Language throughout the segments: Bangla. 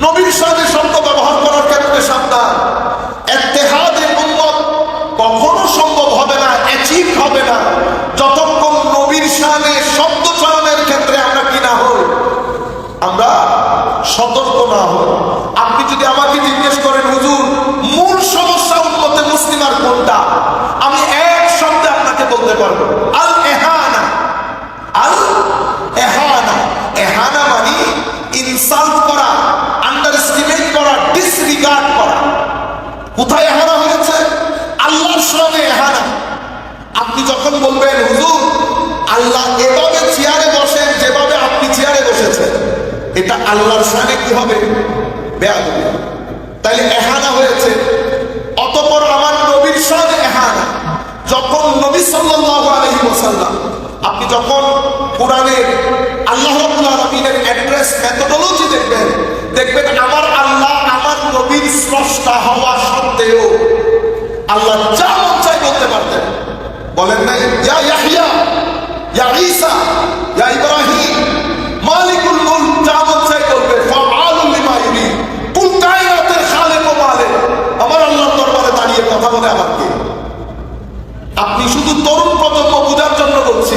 নবীর সাথে শব্দ ব্যবহার করার ক্ষেত্রে সাবধান। ইত্তেহাদে উম্মত কখনো সম্ভব হবে না, অ্যাচিভ হবে না যতক্ষণ নবীর সাথে শব্দ চয়নের ক্ষেত্রে আমরা কি না হই, আমরা সতর্ক না হই। আপনি যদি আমাকে জিজ্ঞেস করেন হুজুর মূল সমস্যা উম্মতে মুসলিমার কোনটা, আমি এক শব্দে আপনাকে বলতে পারবো, আল এহানা। আল এহানা, এহানা মানে ইনসাল্ট করা, আন্ডারএস্টিমেট করা, ডিসরিগার্ড করা। কোথায় এহানা হয়েছে? আল্লাহর সামনে এহানা। আপনি যখন বলবেন হুজুর আল্লাহ এভাবে চেয়ারে বসেন যেভাবে আপনি চেয়ারে বসেছেন, এটা আল্লাহর সামনে কি হবে? বেয়াদবি। তাইলে এহানা হয়েছে। অতঃপর আমার নবীর সামনে এহানা। যখন নবী সাল্লাল্লাহু আলাইহি ওয়াসাল্লাম, আপনি যখন কোরআনের আল্লাহ রাব্বুল আলামিনের অ্যাড্রেস মেথোডোলজি দেখবেন আমার আল্লাহ আমার নবীর স্রষ্টা হওয়া সত্ত্বেও আল্লাহ যা মন চাই বলতে পারতেন। বলেন নাই ইয়া ইয়াহইয়া, ইয়া ঈসা, ইয়া ইব্রাহিম, মালিকুল মুলক, যা মন চাই বলবে, ফাআলুল লিমা ইউরিদ। কুল কায়নাতের খালিক ও মালিক আমার আল্লাহর দরবারে দাঁড়িয়ে কথা বলে আমার কি? আপনি শুধু তরুণ প্রজন্ম বোঝার জন্য বলছি,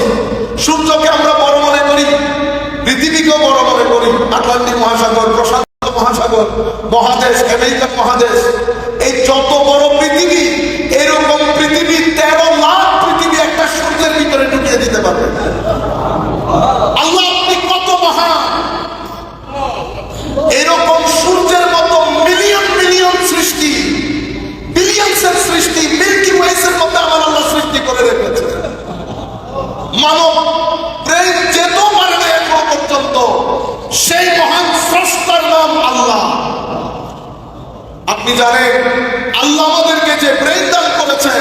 সূর্যকে আমরা বড় মনে করি, পৃথিবীকেও বড় মনে করি, আটলান্টিক মহাসাগর, প্রশান্ত মহাসাগর, মহাদেশ, আমেরিকান মহাদেশ, এই যত বড় পৃথিবী, এরকম পৃথিবী 13 লাখ পৃথিবী একটা সূর্যের ভিতরে ঢুকিয়ে দিতে পারবে। আল্লাহ আপনি কত মহান! এরকম সূর্যের মতো মিলিয়ন মিলিয়ন সৃষ্টি, বিলিয়ন্সের সৃষ্টি, মিল্কি ওয়েসের মধ্যে আমার আল্লাহ সৃষ্টি করে রেখেছে। মানব ব্রেন যেতেও পারে না এখনো পর্যন্ত, সেই মহান স্রষ্টার নাম আল্লাহ। আপনি জানেন আল্লাহ আমাদেরকে যে ব্রেন দান করেছে,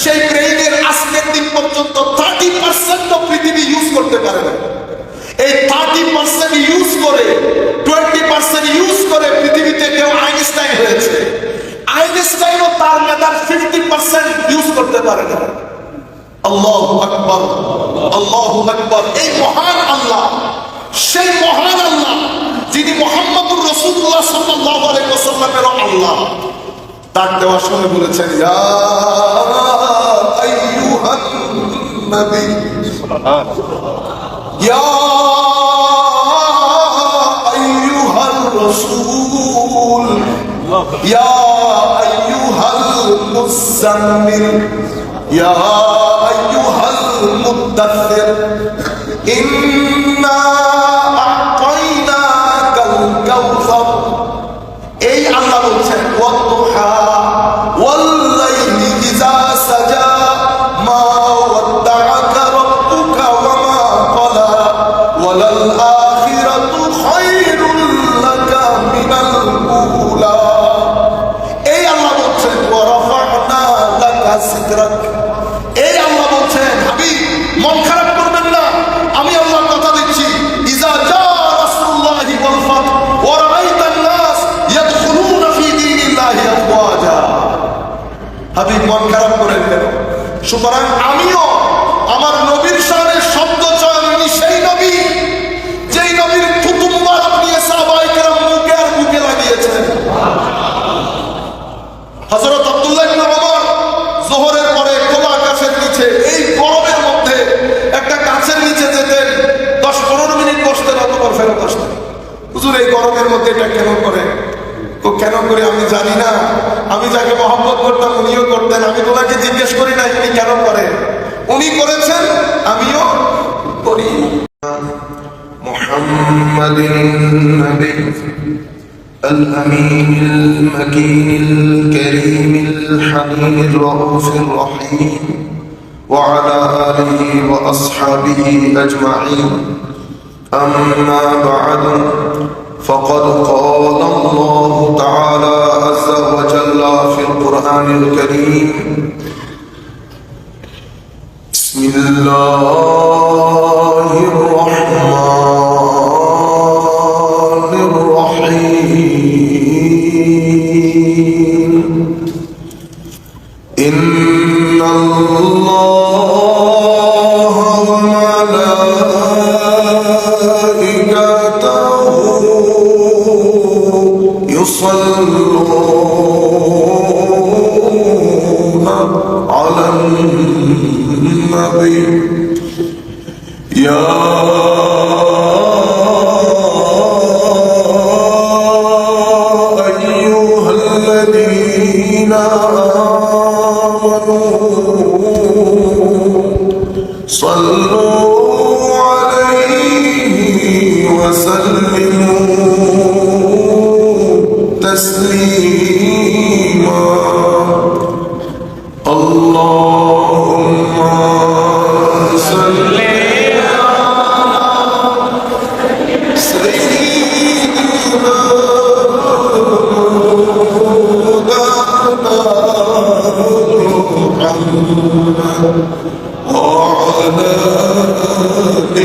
সেই ব্রেইনের আজকের দিন পর্যন্ত 30% পৃথিবী ইউজ করতে পারে না। এই 30% ইউজ করে 20% ইউজ করে পৃথিবীতে কেউ আইনস্টাইন হয়েছে। আইনস্টাইনও তার মেধার 50% ইউজ করতে পারে না। আল্লাহু আকবার, আল্লাহু আকবার। এই মহান আল্লাহ, সেই মহান আল্লাহ যিনি মুহাম্মদুর রাসূলুল্লাহ সাল্লাল্লাহু আলাইহি ওয়াসাল্লামের আল্লাহ, তার দেওয়ার সময় বলেছেন ইয়া আইয়ুহান নবী, ইয়া আইয়ুহার রাসূল, ইয়া আইয়ুহাল মুযাম্মিল, ইয়া আইয়ুহাল মুদ্দাথির, ইন্না আ'তাইনাকাল কাউসার। এই আল্লাহ বলছেন ওয়াদুহা ওয়াল লাইলি ইযা সাজা মা ওয়াদ্দাআকা রাব্বুকা ওয়া মা ক্বালা ওয়ালাল আখিরাতু খায়রুল লাকা মিনাল উলা। এই আল্লাহ বলছেন ওয়া রাফা'না লাকা যিকরাক। এই আল্লাহ বলছেন হাবিব মন খারাপ করবেন না, আমি আল্লাহর কথা দিচ্ছি, ইযা জা রাসূলুল্লাহি ওয়াল ফাত ওয়া রাআইতান নাস ইয়াদখুলুনা ফি দীনিল্লাহি আফওয়াজা। হাবিব মন খারাপ করেন কেন? সুতরাং আমিও আমার নবীর শানে শব্দ চয়ন, সেই নবী যেই নবীর থুতু মুবারক নিয়ে সাহাবায়ে কেরাম মুখে আর বুকে লাগিয়েছেন। হযরত আব্দুল্লাহ ইবনে ওমর যোহরের পরে খোলা আকাশের নিচে এই গরমের মধ্যে একটা গাছের নিচে যেতেন, 10-15 মিনিট বসতেন, অতঃপর ফেরত আসতেন। হুজুর এই গরমের মধ্যে এটা কেন করে? তো কেন করে আমি জানি না, আমি যাকে মহব্বত করতাম উনিও করতেন, আমি তোমাকে জিজ্ঞেস করি না উনি কেন করে। উনি করেছেন, আমিও করি। মুহাম্মাদিন নবী الأمين المكين الكريم الحليم الرؤوف الرحيم وعلى آله وأصحابه أجمعين. أما بعد، فقد قال الله تعالى عز وجل في القرآن الكريم: بسم الله الرحمن الرحيم. إن الله وملائكته يصلون على النبي يا أيها الذين آمنوا صلوا عليه وسلموا تسليما اللهم صل على سيدنا محمد وعلى آل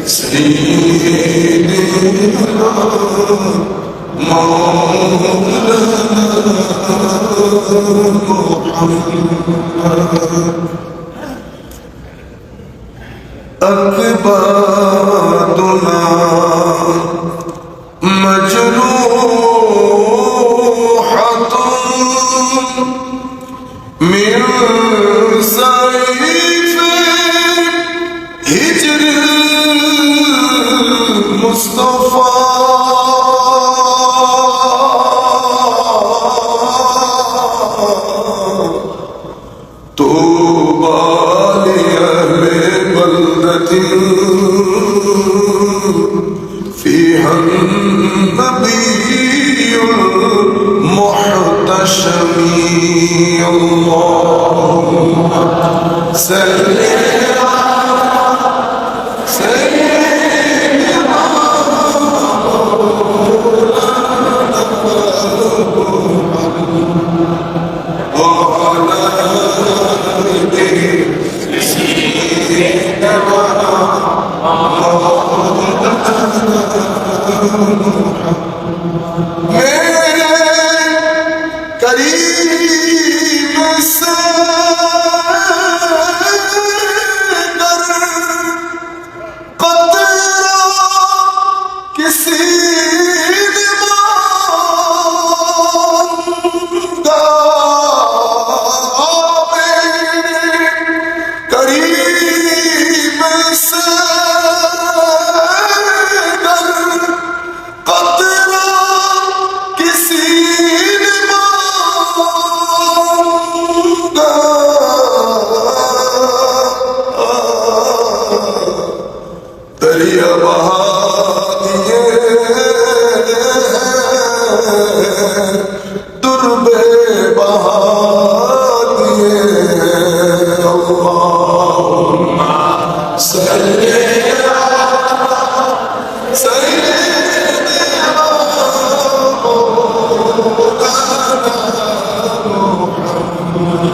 سيدنا مولانا محمد أكبادنا مجروحة من سيف هجر المصطفى طوبى لأهل بلدة فيها النبي المحتشم اللهم صل على سيدنا وعلى آل سيدنا करीम से कतरा किसी ने मांगा करीम से कतरा किसी ने मांगा दरिया बहा दिए दुर्बे बहा दिए अल्लाहुम्मा सल्ली अला सय्यिदिना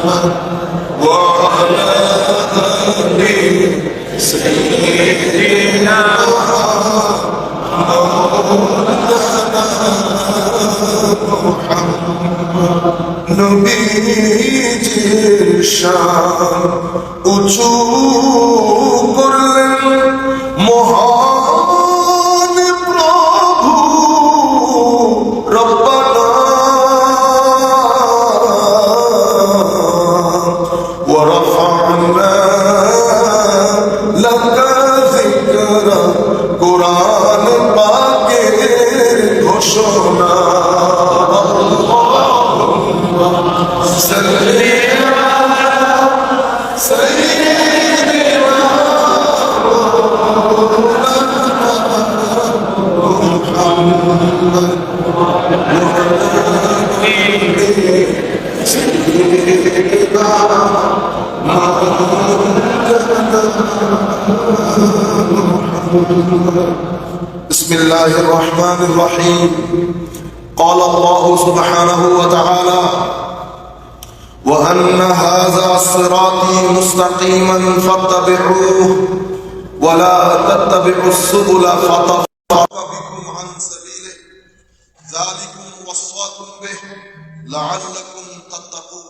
मुहम्मद वअला आलि सय्यिदिना নবীজির শান উঁচু করলেন মহান প্রভু রব্বানা ওয়া রাফা'না লাকা যিকরা কুরআন পাকের ঘোষণা صلي على سيدنا محمد بسم الله الرحمن الرحيم قال الله سبحانه وتعالى وأن هذا صراطي مستقيما فاتبعوه ولا تتبعوا السبل فتفرق بكم عن سبيله ذلكم وصاكم به لعلكم تتقون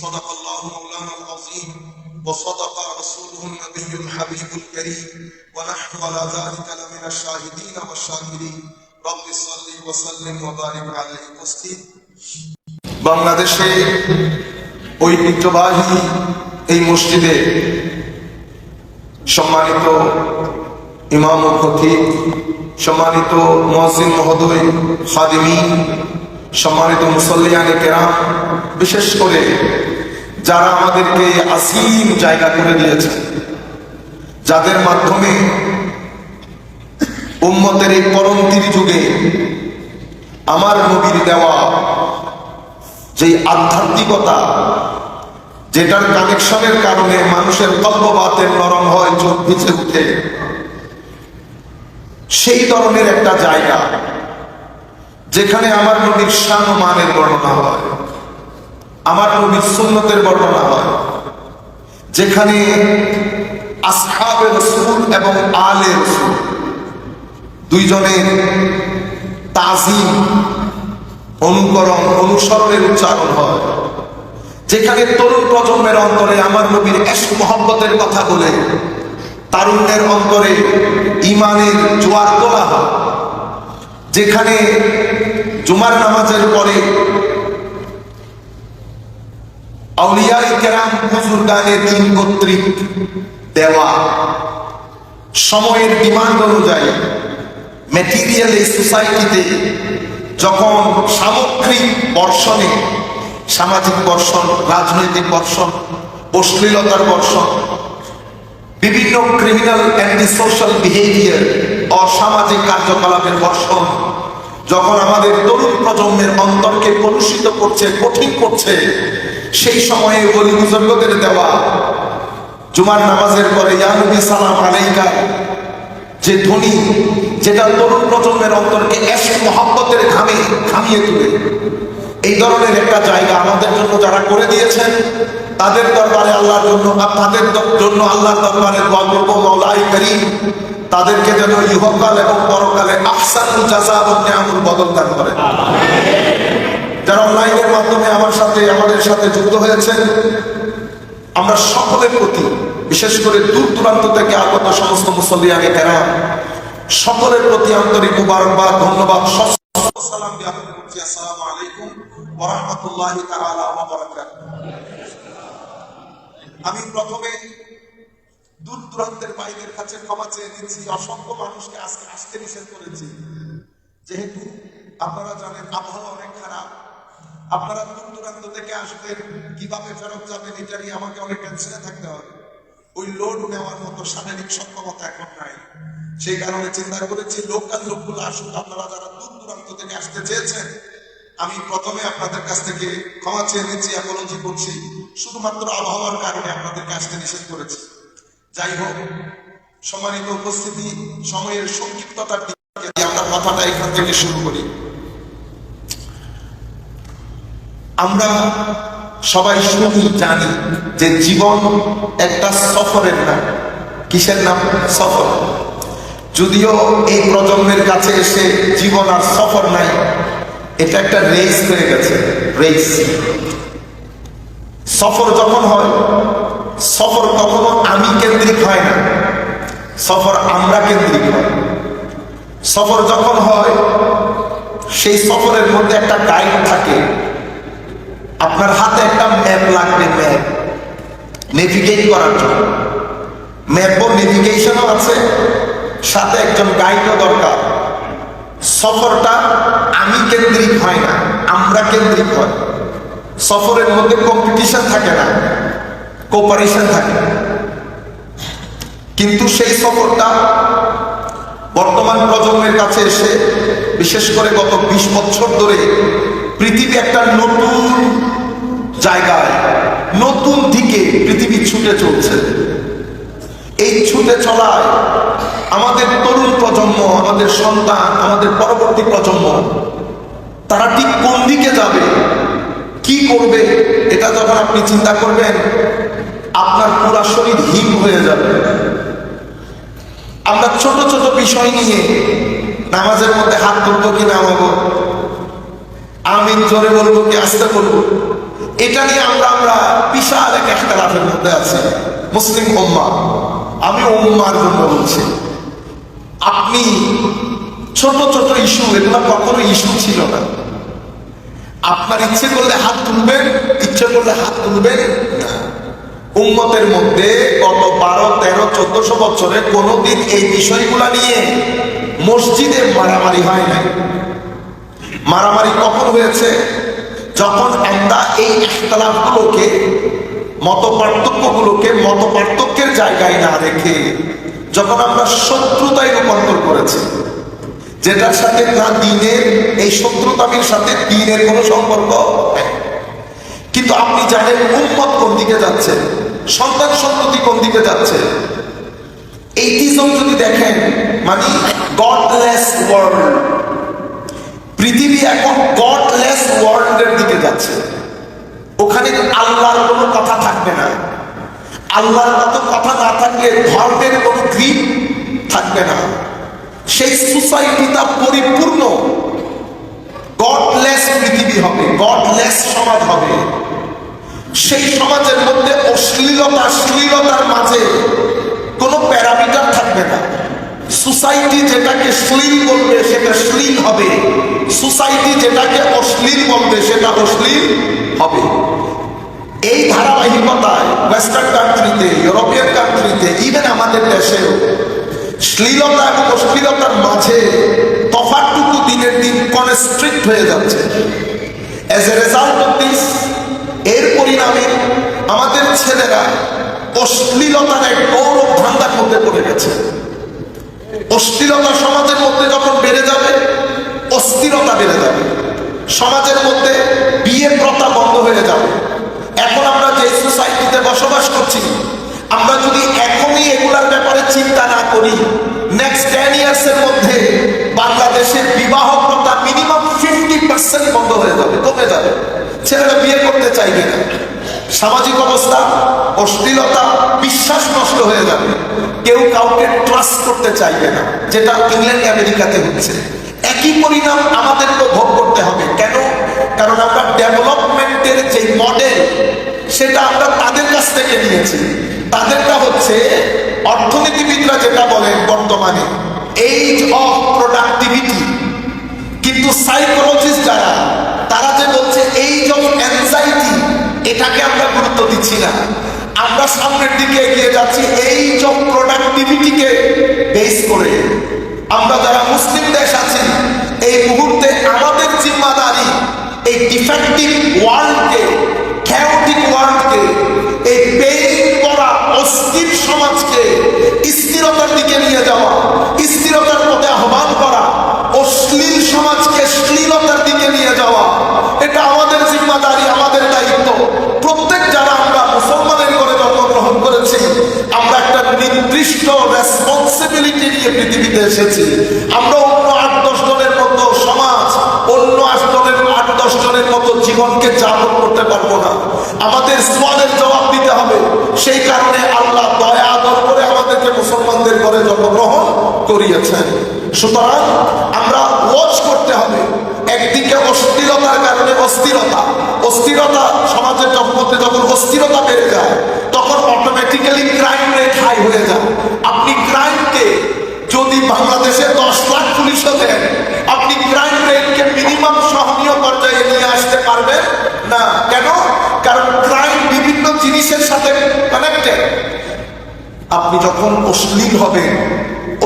صدق الله مولانا العظيم وصدق رسوله النبي الحبيب الكريم ونحن على ذلك لمن الشاهدين والشاكرين রব্বি সাল্লি ওয়া সাল্লিম ওয়া বারিক আলাইহি। উপস্থিত বাংলাদেশে ঐতিহ্যবাহী এই মসজিদে সম্মানিত ইমাম ও খতিব, সম্মানিত মুয়াজ্জিন মহোদয়, খাদিমিন, সম্মানিত মুসল্লিয়ানে কেরাম, বিশেষ করে যারা আমাদেরকে আসীম জায়গা করে দিয়েছে, যাদের মাধ্যমে উম্মতের এই পরমতির যুগে আমার নবীর দেওয়া যেই আধ্যাত্মিকতা, যেটার কানেকশনের কারণে মানুষের কল্প বাতের নরম হয়, চোখ ভিজে উঠে, সেই ধরনের একটা জায়গা যেখানে আমার নবীর শান ও মানের বর্ণনা হয়, আমার নবীর সুন্নতের বর্ণনা হয়, যেখানে আসহাবে রাসূল এবং আলে রাসূল দুইজনের তাজিম, অনুকরণ, অনুসরণের উচ্চারণ হয়, যেখানে তরুণ প্রজন্মের অন্তরে আমার নবীর ইশক মুহাব্বতের কথা বলে তারুণ্যের অন্তরে ঈমানের জোয়ার তোলা হয়, যেখানে জুমার নামাজের পরে আউলিয়ায়ে কেরাম বুজুর্গানে দিন কর্তৃক দেওয়া সময়ের ডিমান্ড অনুযায়ী ম্যাটেরিয়াল এই সোসাইটিতে যখন সামগ্রিক বর্ষণে, সামাজিক বর্ষণ, রাজনৈতিক বর্ষণ, অশ্লীলতার বর্ষণ, বিভিন্ন ক্রিমিনাল অ্যান্টি সোশ্যাল বিহেভিয়ার, অসামাজিক কার্যকলাপের বর্ষণ যখন আমাদের তরুণ প্রজন্মের অন্তরকে কলুষিত করছে, কঠিন করছে, সেই সময়ে ওলি বুজুর্গদের দেওয়া জুমার নামাজের পরে ইয়া নবী সালাম আলাইকা যে ধ্বনি, যেটা তরুণ প্রজন্মের অন্তরকে ইশক মুহাব্বতের ঘামে ঘামিয়ে তুলে, এই ধরনের একটা জায়গা আমাদের জন্য যারা করে দিয়েছেন, তাদের দরবারে আল্লাহর জন্য, তাদের জন্য আল্লাহর দরবারে দোয়া করব, মাওলাই করিম তাদেরকে যেন ইহকাল এবং পরকালে আহসানুল জাযা এবং নিয়ামুল বদল দান করেন। যারা অনলাইনের মাধ্যমে আমাদের সাথে যুক্ত হয়েছেন, আমরা সকলের প্রতি, বিশেষ করে দূর দূরান্ত থেকে আগত সমস্ত মুসল্লিয়ানে কেরাম, সকলের প্রতি আন্তরিক মুবারকবাদ, ধন্যবাদ, সালাম জ্ঞাপন করছি। আসসালামু আলাইকুম ওয়া রাহমাতুল্লাহি তাআলা ওয়া বারাকাতুহু। আমি প্রথমে দূর দূরান্তের ভাইদের কাছে ক্ষমা চেয়ে নিচ্ছি, অসংখ্য মানুষকে আজকে আসতে নিষেধ করেছি, যেহেতু আপনারা জানেন আবহাওয়া অনেক খারাপ, আপনারা দূর দূরান্ত থেকে আসবেন, কিভাবে ফেরত যাবেন এটা নিয়ে আমাকে অনেক টেনশনে থাকতে হবে। ওই লোড নেওয়ার মতো শারীরিক সক্ষমতা এখন নাই, সেই কারণে চিন্তা করেছি লোকাল লোকগুলো আসুক। আপনারা যারা দূর দূরান্ত থেকে আসতে চেয়েছেন, আমি প্রথমে আপনাদের কাছ থেকে ক্ষমা চেয়ে নিচ্ছি, অ্যাপোলজি করছি, শুধুমাত্র আবহাওয়ার কারণে আপনাদেরকে আসতে নিষেধ করেছি। যাই হোক, সম্মানিত উপস্থিতি, সময়ের সংক্ষিপ্ততার দিকে আমরা কথাটা এখান থেকে শুরু করি। আমরা সবাই শুনি, জানি যে জীবন একটা সফরের নাম। কিসের নাম? সফর। যদিও এই প্রজন্মের কাছে এসে জীবন আর সফর নাই, এটা একটা রেস হয়ে গেছে, রেস। সফর যখন হয়, সফর কখনো আমি কেন্দ্রিক হয় না, সফর আমরা কেন্দ্রিক হয়। সফর যখন হয়, সেই সফরের মধ্যে একটা গাইড থাকে, আপনার হাতে একটা ম্যাপ লাগবে, ম্যাপ নেভিগেট করার জন্য। ম্যাপও নেভিগেশনও আছে, সাথে একজন গাইডও দরকার। সফরটা আমি কেন্দ্রিক হয় না, আমরা কেন্দ্রিক হয়। সফরের মধ্যে কম্পিটিশন থাকে না, কোঅপারেশন থাকে। কিন্তু সেই সফরটা বর্তমান প্রজন্মের কাছে এসে, বিশেষ করে গত 20 বছর ধরে পৃথিবী একটা নতুন জায়গায়, নতুন দিকে পৃথিবী ছুটে চলছে। এই ছুটে চলায় আমাদের তরুণ প্রজন্ম, আমাদের সন্তান, আমাদের পরবর্তী প্রজন্ম, তারা ঠিক কোন দিকে যাবে, কি করবে, এটা যখন আপনি চিন্তা করবেন, আপনার পুরা শরীর হিম হয়ে যাবে। আমরা ছোট ছোট বিষয় নিয়ে নামাজের মধ্যে হাত তুলবো কি নামাবো, আমিন জোরে বলবো কি আস্তে বলবো, এটা নিয়ে আমরা বিশাল এক ইখতিলাফের মধ্যে আছি মুসলিম উম্মাহ। আমি উম্মার জন্য বলছি, আপনি ছোট ছোট ইস্যু, এগুলো কখনো ইস্যু ছিল না। আপনার ইচ্ছে করলে হাত তুলবেন, ইচ্ছে করলে হাত তুলবেন না। উম্মতের মধ্যে গত 12, 13, 1400 বছরে কোনোদিন এই বিষয়গুলা নিয়ে মসজিদে মারামারি হয় নাই। মারামারি কখন হয়েছে? যখন আমরা এই ইখতিলাফগুলোকে, মত পার্থক্যের জায়গায় না রেখে যখন আমরা শত্রুতায় রূপান্তর করেছি, যেটার সাথে না দিনের, এই শত্রুতামির সাথে দিনের কোনো সম্পর্ক নেই। কিন্তু আপনি জানেন উম্মত কোন দিকে যাচ্ছে, সন্তান সন্ততি কোন দিকে যাচ্ছে। এইটিজম যদি দেখেন, মানে গডলেস ওয়ার্ল্ড, পৃথিবী এখন গডলেস ওয়ার্ল্ডের দিকে যাচ্ছে। ওখানে আল্লাহর কোনো কথা থাকবে না। আল্লাহর মতো কথা না থাকলে ধর্মের কোনো গ্রিপ থাকবে না। সেই সোসাইটিটা পরিপূর্ণ গডলেস পৃথিবী হবে, গডলেস সমাজ হবে। সেই সমাজের মধ্যে শ্লীলতার মাঝে কোনো প্যারামিটার থাকবে না। সোসাইটি যেটাকে শ্লীল বলবে সেটা শ্লীল হবে, সোসাইটি যেটাকে অশ্লীল বলবে সেটা অশ্লীল হবে। এই ধারাবাহিকতায় ওয়েস্টার্ন কান্ট্রিতে, ইউরোপিয়ান কান্ট্রিতে, ইভেন আমাদের দেশেও শ্লীলতা এবং অশ্লীলতার মাঝে তফাৎটুকু দিনের দিন কনস্ট্রিক্ট হয়ে যাচ্ছে। As a result of this, এর পরিণামে আমাদের ছেলেরা অশ্লীলতার এক গৌরব ধান্দার মধ্যে পড়ে গেছে। অশ্লীলতা সমাজের মধ্যে যখন বেড়ে যাবে, অস্থিরতা বেড়ে যাবে। সমাজের মধ্যে বিয়ে প্রথা বন্ধ হয়ে যাবে। এখন আমরা যে সোসাইটিতে বসবাস করছি, আমরা যদি এখনই এগুলার ব্যাপারে চিন্তা না করি, নেক্সট 10 ইয়ার্সের মধ্যে বাংলাদেশের বিবাহ প্রথা মিনিমাম 50% বন্ধ হয়ে যাবে, কমে যাবে। ছেলেরা বিয়ে করতে চাইবে না। সামাজিক অবস্থা, অশ্লীলতা, বিশ্বাস নষ্ট হয়ে যাবে। কেউ কাউকে ট্রাস্ট করতে চাইবে না, যেটা ইংল্যান্ড আমেরিকাতে হচ্ছে। একই পরিণাম আমাদেরকে ভোগ করতে হবে। কেন? কারণ আমরা ডেভেলপমেন্টের যে মডেল, সেটা আমরা তাদের কাছ থেকে নিয়েছি। তাদেরটা হচ্ছে অর্থনীতিবিদরা যেটা বলেন বর্তমানে এইজ অফ প্রোডাক্টিভিটি, কিন্তু সাইকোলজিস্ট যারা, তারা যে বলছে এইজ অফ অ্যাংজাইটি, এটাকে আমরা গুরুত্ব দিচ্ছি না। আমরা সামনের দিকে এগিয়ে যাচ্ছি এইজ অফ প্রোডাক্টিভিটিকে বেস করে। আমরা যারা মুসলিম দেশ আছি, এই মুহূর্তে আমাদের জিম্মাদারি এই ডিফেক্টিভ ওয়ার্ল্ডকে, ক্যাওটিক ওয়ার্ল্ডকে, এই পেইন করা অস্থির সমাজকে স্থিরতার দিকে নিয়ে যাওয়া, স্থিরতার পথে আহ্বান করা, অশ্লীল সমাজকে শ্লীলতার দিকে নিয়ে যাওয়া, এটা আমাদের জিম্মাদারি, আমাদের দায়িত্ব। প্রত্যেক যারা আমরা মুসলমানের ঘরে জন্মগ্রহণ করেছি, আমরা একটা নির্দিষ্ট রেসপন্সিবিলিটি নিয়ে পৃথিবীতে এসেছি। আমরা অন্য 8-10 জনের মতো সমাজ, অন্য 8-10 জনের মতো জীবনকে যাপন করতে পারবো না। আমাদের সওয়ালের জবাব দিতে হবে। সেই কারণে আল্লাহ দয়া আদর করে আমাদেরকে মুসলমানদের ঘরে জন্মগ্রহণ করিয়েছেন। সুতরাং আমরা ওয়াচ করতে হবে। একদিকে অস্থিরতার কারণে অস্থিরতা সমাজের মধ্যে যখন অস্থিরতা বেড়ে যায়, তখন অটোমেটিক্যালি ক্রাইম রেট হাই হয়ে যায়। আপনি ক্রাইমকে যদি বাংলাদেশে 10 লাখ পুলিশও দেন, আপনি ক্রাইম রেটকে মিনিমাম সহনীয় পর্যায়ে নিয়ে আসতে পারবেন না। কেন? কারণ ক্রাইম বিভিন্ন জিনিসের সাথে কানেক্টেড। আপনি যখন অশ্লীল হবেন,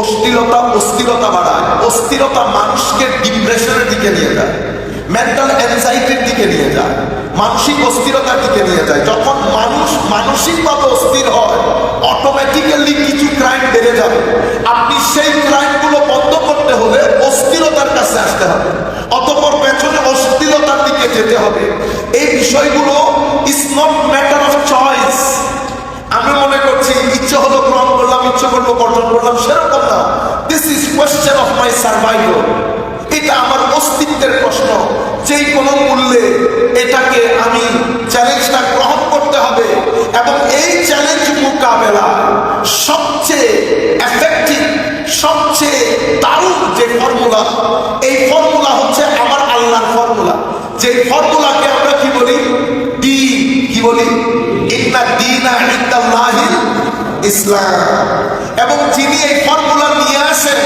অস্থিরতা বাড়ায়। অস্থিরতা মানুষকে ডিপ্রেশনের দিকে নিয়ে যায়, মেন্টাল অ্যাংজাইটির দিকে নিয়ে যায়, মানসিক অস্থিরতার দিকে নিয়ে যায়। যখন মানুষ মানসিকভাবে অস্থির হয়, অটোমেটিক্যালি কিছু ক্রাইম বেড়ে যাবে। আপনি সেই ক্রাইমগুলো বন্ধ করতে হলে অস্থিরতার কাছে আসতে হবে, অতঃপর পেছনে অস্থিরতার দিকে যেতে হবে। এই বিষয়গুলো is not matter of choice. আমি মনে করছি ইচ্ছে হলো গ্রহণ করলাম, ইচ্ছে করলো বর্জন করলাম, সেরকম না। This is question of my survival. এটা আমার অস্তিত্বের প্রশ্ন। যেই কোনো মূল্যে এটাকে আমি চ্যালেঞ্জটা গ্রহণ করতে হবে। এবং এই চ্যালেঞ্জ মোকাবেলা সবচেয়ে এফেক্টিভ, সবচেয়ে দারুণ যে ফর্মুলা, এই ফর্মুলা হচ্ছে আমার আল্লাহর ফর্মুলা। যে ফর্মুলাকে আমরা কি বলি? কি বলি? ইন্না দীনা ইনদাল্লাহিল ইসলাম। এবং যিনি এই ফর্মুলা নিয়ে আসেন,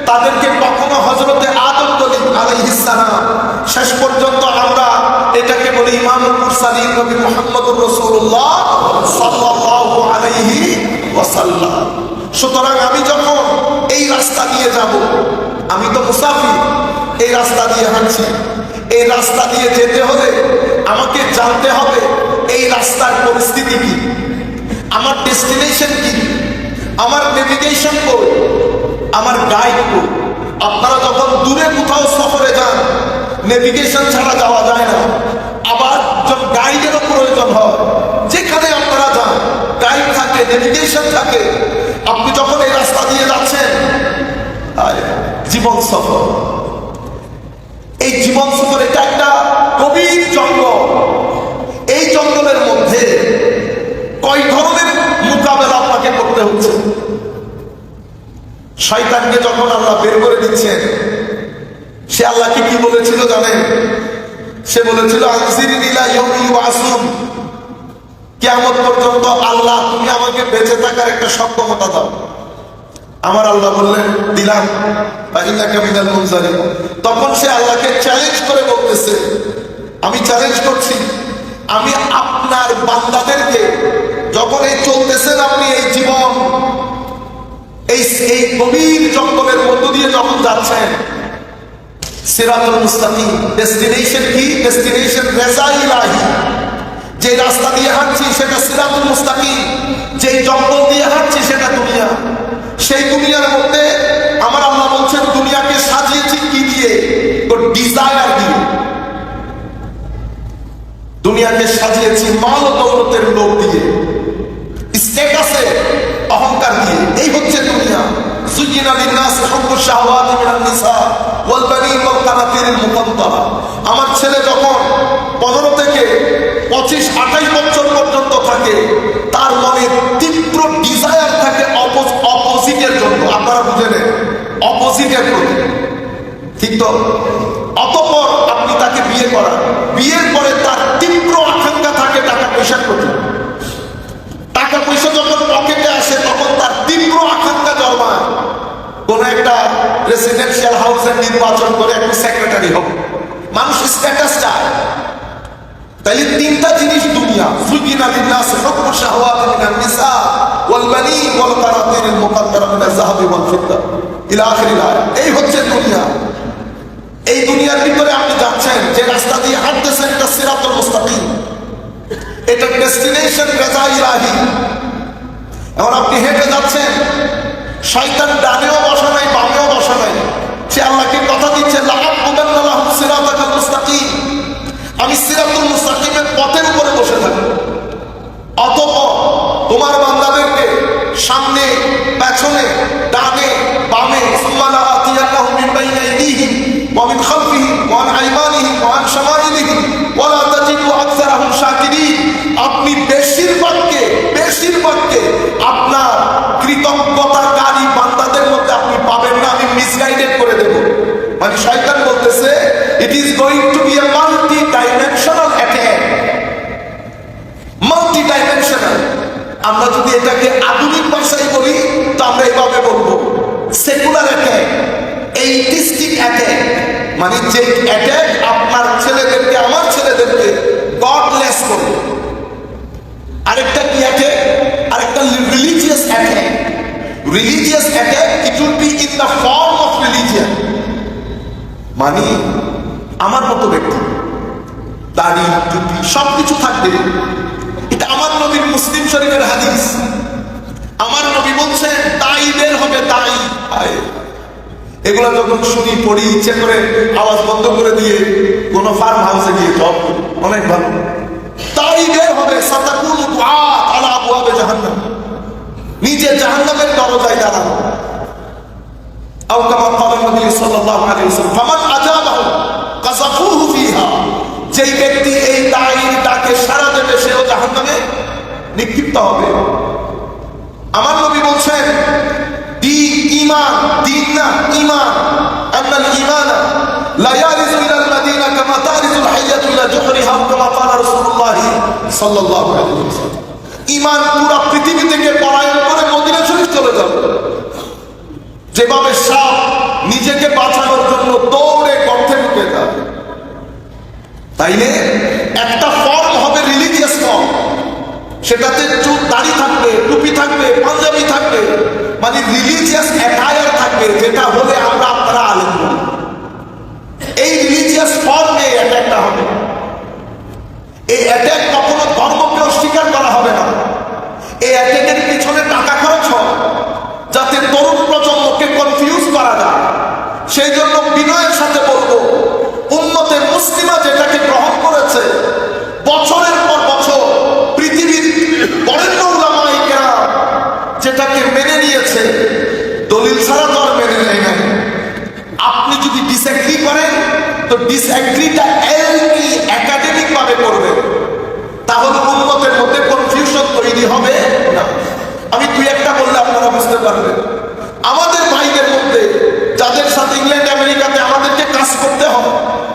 তাদেরকে কখনো হযরতে আদম বলি আলাইহিস সালাম, শেষ পর্যন্ত আমরা এটাকে বলি ইমামুল মুরসালিন নবী মুহাম্মদুর রাসূলুল্লাহ সাল্লাল্লাহু আলাইহি ওয়াসাল্লাম। সুতরাং আমি যখন এই রাস্তা দিয়ে যাব, আমি তো মুসাফির, এই রাস্তা দিয়ে হাঁটছি, এই রাস্তা দিয়ে যেতে হলে আমাকে জানতে হবে এই রাস্তার পরিস্থিতি কি, আমার ডেস্টিনেশন কি, আমার নেভিগেশন কই, আমার গাইড কই। আপনারা যখন দূরে কোথাও সফরে যান, নেভিগেশন ছাড়া যাওয়া যায় না, আবার যখন গাইডেরও প্রয়োজন হয়, যেখানে আপনারা যান গাইড থাকে, নেভিগেশন থাকে। আপনি যখন এই রাস্তা দিয়ে যাচ্ছেন, জীবন সফর, এই জীবন সফর এটা একটা গভীর জঙ্গল। এই জঙ্গলের মধ্যে কয় ধরনের মোকাবেলা আপনাকে করতে হচ্ছে। শয়তানকে যখন আল্লাহ বের করে দিচ্ছেন, সে আল্লাহকে কি বলেছিল জানেন? সে বলেছিল আনজিরনি ইলা ইয়াউমি ইউবাসুন, কিয়ামত পর্যন্ত আল্লাহ তুমি আমাকে বেঁচে থাকার একটা সক্ষমতা দাও। আমার আল্লাহ বললেন দিলাম, ফাইন্নাকা মিনাল মুনজারিন। তখন সে আল্লাহকে চ্যালেঞ্জ করে বলতেছে, আমি চ্যালেঞ্জ করছি, আমি আপনার বান্দাদেরকে যখন এই চলতেছেন আপনি এই জীবন, এই গভীর জঙ্গলের মধ্য দিয়ে যখন যাচ্ছেন, সিরাতুল মুস্তাকিম, ডেস্টিনেশন কি? ডেস্টিনেশন রেজা ইলাহি। যে রাস্তা দিয়ে হাঁটছি সেটা সিরাতুল মুস্তাকিম, যে জঙ্গল দিয়ে হাঁটছি সেটা দুনিয়া। সেই দুনিয়ার মধ্যে আমার আল্লাহ বলছেন দুনিয়াকে সাজিয়েছি কি দিয়ে? ডিজায়ার দিয়ে। দুনিয়াকে সাজিয়েছি মাল দৌলতের লোভ দিয়ে, স্ট্যাটাসে অহংকার দিয়ে। এই হচ্ছে দুনিয়া। زين للناس حب الشهوات من النساء والبنين والقناطير المقنطرة। আমার ছেলে যখন 15 থেকে 25-28 বছর পর্যন্ত থাকে, তার মনে তীব্র ডিজায়ার থাকে অপোজিটের জন্য। আপনারা বুঝে নেন, অপোজিটের প্রতি, ঠিক তো? অতঃপর আপনি তাকে বিয়ে করান, বিয়ের পরে তার তীব্র আকাঙ্ক্ষা থাকে টাকা পয়সার প্রতি। টাকা পয়সা যখন পকেটে আসে তখন তার তীব্র আকাঙ্ক্ষা জন্মায় কোন একটা রেসিডেন্সিয়াল হাউসের নির্বাচন করে একটু সেক্রেটারি হবে। মানুষ স্ট্যাটাস চায়। তাইলে তিনটা জিনিস দুনিয়া, যুগিনা লিন্নাস হুব্বু শাহওয়াতি মিনান নিসা ওয়াল বানীন ওয়াল কানাতিরিল মুকাদ্দারা মিনাজ যাহাবি ওয়াল ফিদ্দা ইলা আখিরিল আয়াত। এই হচ্ছে দুনিয়া। এই দুনিয়ার ভিতরে আপনি যাচ্ছেন, যে রাস্তা দিয়ে হাঁটতেছেন এটা সিরাতুল মুস্তাকিম, এটা ডেস্টিনেশন রেজা ইলাহি। এখন আপনি হেঁটে যাচ্ছেন, শয়তান ডানেও বসা নাই, বামেও বসা নাই। সে আল্লাহকে কথা দিচ্ছে, লাআবুদান্না লাহুম সিরাতাকাল মুস্তাকিম, আমি সিরাতুল মুস্তাকিমের পথের উপরে বসে থাকব। অতঃপর তোমার বান্দাদেরকে সামনে, পেছনে, ডানে, বামে, সুম্মা লাআতিয়ান্নাহুম মিন বাইনি আইদিহিম ওয়া মিন খালফিহিম ওয়া আন আইমানিহিম ওয়া আন শামাইলিহিম ওয়া লা তাজিদু আকসারাহুম শাকিরিন। আপনি বেশিরভাগকে আপনার কৃতজ্ঞতাকারী বান্দাদের মধ্যে আপনি পাবেন না, আমি মিসগাইডেড করে দেব। মানে শয়তান বলতেছে it is going to be a multi dimensional attack. Multi dimensional, আমরা যদি এটাকে আধুনিক ভাষায় বলি তো আমরা এইভাবে বলবো, সেকুলার অ্যাটাক, এইটিস্টিক অ্যাটাক। মানে যে অ্যাটাক আপনার ছেলেদেরকে, আমার ছেলেদেরকে গডলেস করবে। আরেকটা কি অ্যাটাক? আরেকটা religious attack. Religious attack, it will be in the form of religion. মানে আমার মতো ব্যক্তি, দাড়ি, টুপি সবকিছু থাকবে। এটা আমার নবীর মুসলিম শরীফের হাদিস। আমার নবী বলছেন তাই বের হবে, তাই। এগুলো যখন শুনি, পড়ি, ইচ্ছে করে আওয়াজ বন্ধ করে দিয়ে কোনো ফার্ম হাউসে গিয়ে জব করি, অনেক ভালো। তাই বের হবে, সাতাকুনু দুআত আলা আবওয়াবে জাহান্নাম, নিজে জাহান্নামের দরজায় দাঁড়ানো। আও কামা ক্বালা নবী সাল্লাল্লাহু আলাইহি ওয়াসাল্লাম, ফামান আজাবাহু কাযাফুহু ফিহা, যেই ব্যক্তি এই দাঈর ডাকে সাড়া দেবে সেও জাহান্নামে নিক্ষিপ্ত হবে। আমার নবী বলছেন ঈমান, দ্বীন না, ঈমান, আন্নাল ঈমান লা ইয়ারিজু ইলাল মাদিনা কামা তারিজুল হাইয়াতু ইলা জুহরিহা কামা ক্বালা রাসূলুল্লাহ সাল্লাল্লাহু আলাইহি ওয়াসাল্লাম। ঈমান পুরো পৃথিবী থেকে পলায়ন করে মদিনা শরীফ চলে যাবে। যেভাবে সাপ নিজেকে বাঁচানোর জন্য দৌড়ে গর্তে ঢুকে যাবে। তাইলে একটা ফর্ম হবে রিলিজিয়াস ফর্ম, সেটাতে চুল দাড়ি থাকবে, টুপি থাকবে, পাঞ্জাবি থাকবে, মানে রিলিজিয়াস অ্যাটায়ার থাকবে, যেটা হলে আমরা আপনারা আলেম বলি। এই রিলিজিয়াস ফর্মে অ্যাটাকটা হবে। এই অ্যাটাক কখনো ধর্মকে অস্বীকার করা হবে না। এই অ্যাটাকের পিছনে টাকা খরচ হয় যাতে তরুণ প্রজন্মকে কনফিউজ করা যায়। সেই জন্য বিনয়ের সাথে বলবো, উম্মতে মুসলিমা যেটাকে গ্রহণ করেছে বছরের পর বছর, পৃথিবীর বরেণ্য উলামায়ে কেরাম যেটাকে মেনে নিয়েছে, দলিল ছাড়া তো আর মেনে নেয় নাই। আপনি যদি ডিসএগ্রি করেন তো ডিসএগ্রিটা একাডেমিক ভাবে করবেন, তাহলে উম্মতের মধ্যে কনফিউশন তৈরি হবে না। আমি দুই একটা বললে আপনারা বুঝতে পারবেন। আমাদের ভাইদের মধ্যে যাদের সাথে ইংল্যান্ড আমেরিকাতে আমাদেরকে কাজ করতে হয়,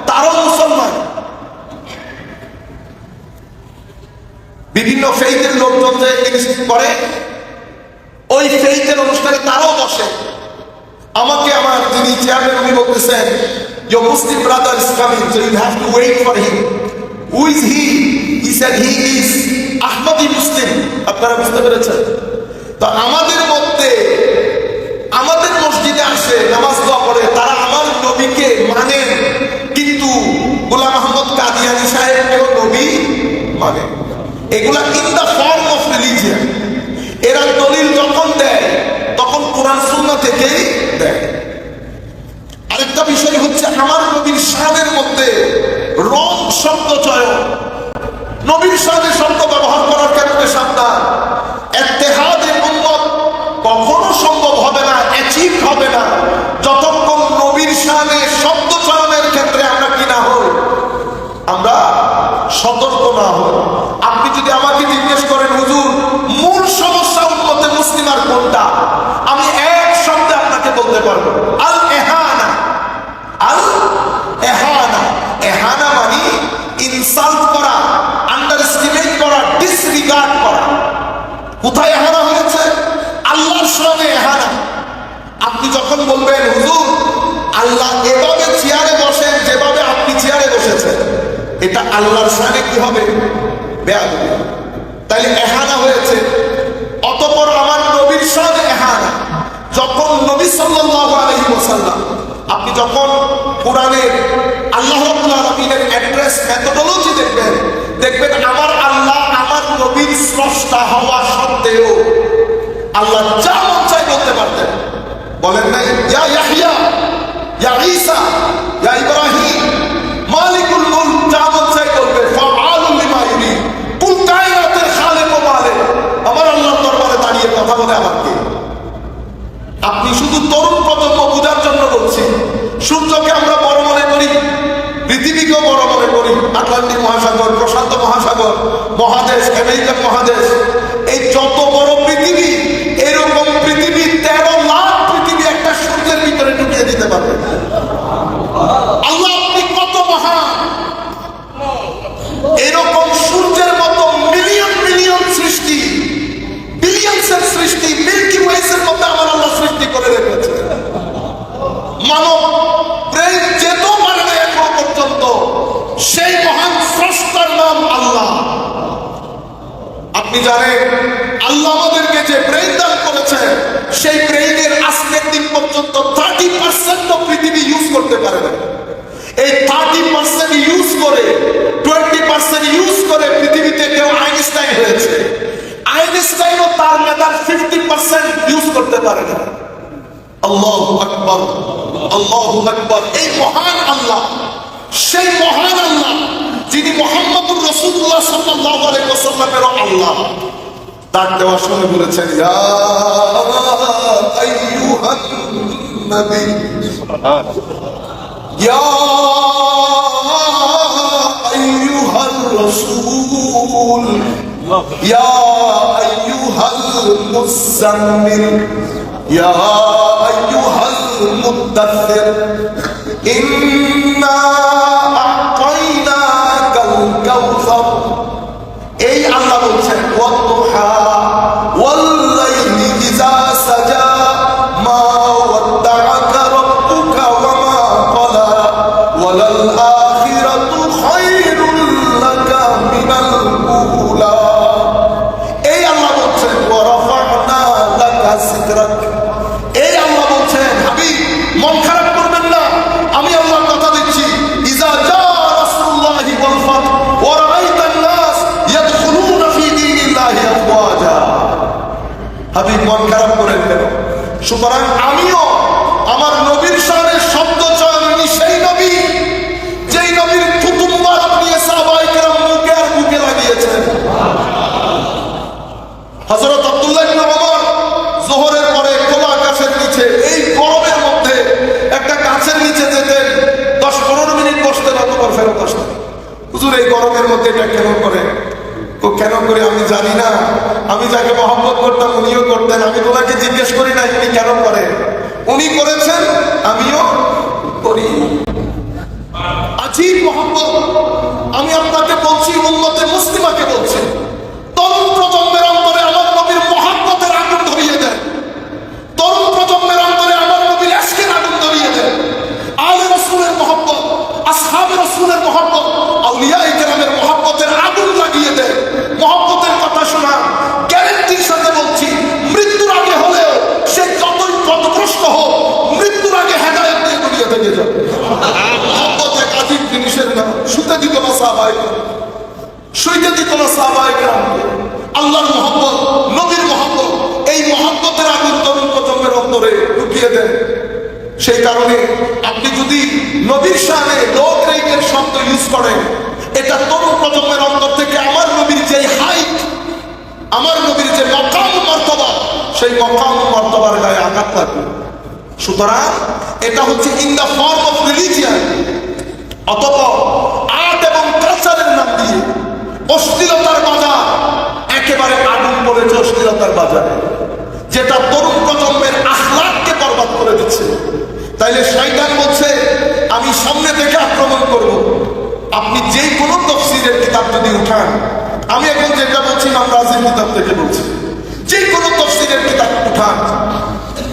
তারাও মুসলমান। বিভিন্ন ফেইথের লোকজন যে করে, ওই ফেইথের অনুষ্ঠানে তারাও বসে। আমাকে আমার যিনি চেয়ারম্যান উনি বলতেছেন, your Muslim brother is coming, so you have to wait for him. Who is he? He said he is Ahmadi Muslim. আপনারা বুঝতে পেরেছেন? তো আমাদের মধ্যে, আমাদের মসজিদে আসে, নামাজ দোয়া করে, তারা আমার নবীকে মানেন, কিন্তু গোলাম আহমদ কাদিয়ানী সাহেবকেও নবী মানে। এগুলা in the form of religion. এরা দলিল যখন দেয় তখন কোরআন সুন্নাহ থেকেই দেয়। আরেকটা বিষয় হচ্ছে, আমার নবীর শানের মধ্যে রং শব্দ চয়ন, নবীর শানে শব্দ ব্যবহার করার ক্ষেত্রে সাবধান। ইত্তেহাদে উম্মত কখনো সম্ভব হবে না, অ্যাচিভ হবে না, যতক্ষণ নবীর শানে শব্দ চয়নের ক্ষেত্রে আমরা কি না হই, আমরা সতর্ক না হই। আপনি যদি আমাকে জিজ্ঞেস করেন, হুজুর মূল সমস্যা উম্মতে মুসলিমার কোনটা, আমি এক শব্দে আপনাকে বলতে পারবো, আল এহানা। আল এহানা, এহানা মানে ইনসাল্ট করা, আন্ডারএস্টিমেট করা, ডিসরিগার্ড করা। কোথায় এহানা হয়েছে? আল্লাহর শানে এহানা। আপনি যখন বলবেন, হুজুর আল্লাহ এভাবে চেয়ারে বসেন যেভাবে আপনি চেয়ারে বসেছেন, এটা আল্লাহর শানে কি হবে? বেয়াদবি। তাইলে এহানা হয়েছে। অতঃপর আমার নবীর শানে এহানা। যখন নবী সাল্লাল্লাহু আলাইহি ওয়াসাল্লাম, আপনি যখন কোরআনের আল্লাহ রাব্বুল আলামিনের অ্যাড্রেস মেথোডোলজি দেখবেন, দেখবেন আমার আল্লাহ আমার নবীর স্রষ্টা হওয়া সত্ত্বেও আল্লাহ যা মন চায় বলতে পারতেন। বলেন নাই, ইয়া ইয়াহইয়া, ইয়া ঈসা, ইয়া ইব্রাহিম, মালিকুল মুলক, যা মন চায় বলবে, ফাআলুল লিমা ইউরিদ। কুল কায়নাতের খালিক ও মালিক আমার আল্লাহর দরবারে দাঁড়িয়ে কথা বলে আমার কে? আপনি শুধু তরুণ প্রজন্ম বোঝার জন্য বলছি। সূর্যকে আমরা বড় মনে করি, পৃথিবীকেও বড় মনে করি, আটলান্টিক মহাসাগর, প্রশান্ত মহাসাগর, মহাদেশ, আমেরিকান মহাদেশ, এই যত বড় পৃথিবী, এরকম পৃথিবী 13 লাখ পৃথিবী একটা সূর্যের ভিতরে ঢুকিয়ে দিতে পারবে। আল্লাহ আপনি কত মহান! এরকম সূর্যের মতো মিলিয়ন মিলিয়ন সৃষ্টি, বিলিয়ন্সের সৃষ্টি, মিল্কি ওয়েসের মধ্যে আমার আল্লাহ সৃষ্টি করে রেখেছে। মানব ব্রেন যেতেও পারে না এখন পর্যন্ত, সেই মহান স্রষ্টার নাম আল্লাহ। আপনি জানেন আল্লাহ আমাদেরকে যে ব্রেন দান করেছে, সেই ব্রেইনের আজকের দিন পর্যন্ত 30% পৃথিবী ইউজ করতে পারে না। এই 30% ইউজ করে, 20% ইউজ করে পৃথিবীতে কেউ আইনস্টাইন হয়েছে। আইনস্টাইনও তার মেধার 50% ইউজ করতে পারে না। আল্লাহু আকবার, আল্লাহু আকবার। এই মহান আল্লাহ, সেই মহান আল্লাহ যিনি মুহাম্মদুর রাসূলুল্লাহ সাল্লাল্লাহু আলাইহি ওয়াসাল্লামের আল্লাহ, তার দেওয়া শুনে বলেছেন, ইয়া আইয়ুহান নবী, ইয়া আইয়ুহার রাসূল, ইয়া আইয়ুহাল মুযাম্মিল, ইয়া আইয়ুহাল মুদ্দাথির, ইন্না আ'তাইনাকাল কাউসার। এই আল্লাহ বলছেন, ওয়াদুহা ওয়াল লাইলি ইযা সাজা মা ওয়াদ্দাআকা রাব্বুকা মন খারাপ করেন কেন? সুতরাং আমিও আমার নবীর শানে শব্দ চয়ন সেই নবী যেই নবীর থুতু মুবারক নিয়ে সাহাবায়ে কেরাম মুখে আর বুকে লাগিয়েছেন। হযরত আব্দুল্লাহ ইবনে ওমর যোহরের পরে খোলা আকাশের নিচে এই গরমের মধ্যে একটা গাছের নিচে যেতেন, 10-15 মিনিট বসতেন, অতঃপর ফেরত আসতেন। হুজুর এই গরমের মধ্যে এটা কেন করেন? ও কেন করে আমি জানি না, আমি যাকে মহব্বত করতাম উনিও করতেন, আমি তোমাকে জিজ্ঞেস করি না উনি কেন করেন। উনি করেছেন, আমিও করি। আজীব মহব্বত। আমি আপনাকে বলছি, উম্মতে মুসলিমাকে বলছি, তরুণ প্রজন্মের অন্তরে আমার নবীর মহব্বতের আগুন ধরিয়ে দেন। তরুণ প্রজন্মের অন্তরে আমার নবীর ইশকের আগুন ধরিয়ে দেন। আলে রাসূলের মহব্বত, আসহাবে রাসূলের মহব্বত, আউলিয়ায়ে কেরামের মহব্বতের আগুন লাগিয়ে দেন। মহব্বতের কথা শোনা গ্যারান্টির সাথে বলছি, মৃত্যুর আগে হলেও সে যতই পথভ্রষ্ট হোক, মৃত্যুর আগে হেদায়েত দিয়ে দুনিয়া থেকে যাবে। মহব্বত এক আজীব জিনিসের নাম। শুতে দিত না সাহাবায়ে কেরাম, শুইতে দিত না সাহাবায়ে কেরামকে। আল্লাহর মহব্বত, নবীর মহব্বত, এই মহব্বতের আগুন তরুণ প্রজন্মের অন্তরে ঢুকিয়ে দেন। সেই কারণে আপনি যদি নবীর শানে লো গ্রেডের শব্দ ইউজ করেন, এটা তরুণ প্রজন্মের অন্তর থেকে আমার নবীর যে হাইট, আমার নবীর যে মকাম মর্তবা, সেই মকাম মর্তবার গায়ে আঘাত লাগবে। সুতরাং এটা হচ্ছে in the form of religion. অতঃপর আর্ট এবং কালচারের নাম দিয়ে অশ্লীলতার বাজার, একেবারে আগুন পড়েছে অশ্লীলতার বাজারে, যেটা তরুণ প্রজন্মের আখলাককে বরবাদ করে দিচ্ছে। তাইলে শয়তান বলছে আমি সামনে থেকে আক্রমণ করব। আপনি যে কোনো তাফসীরের কিতাব যদি উঠান, আমি এখন যেটা বলছি ইমাম রাজির কিতাব থেকে বলছি, যে কোনো তাফসীরের কিতাব উঠান,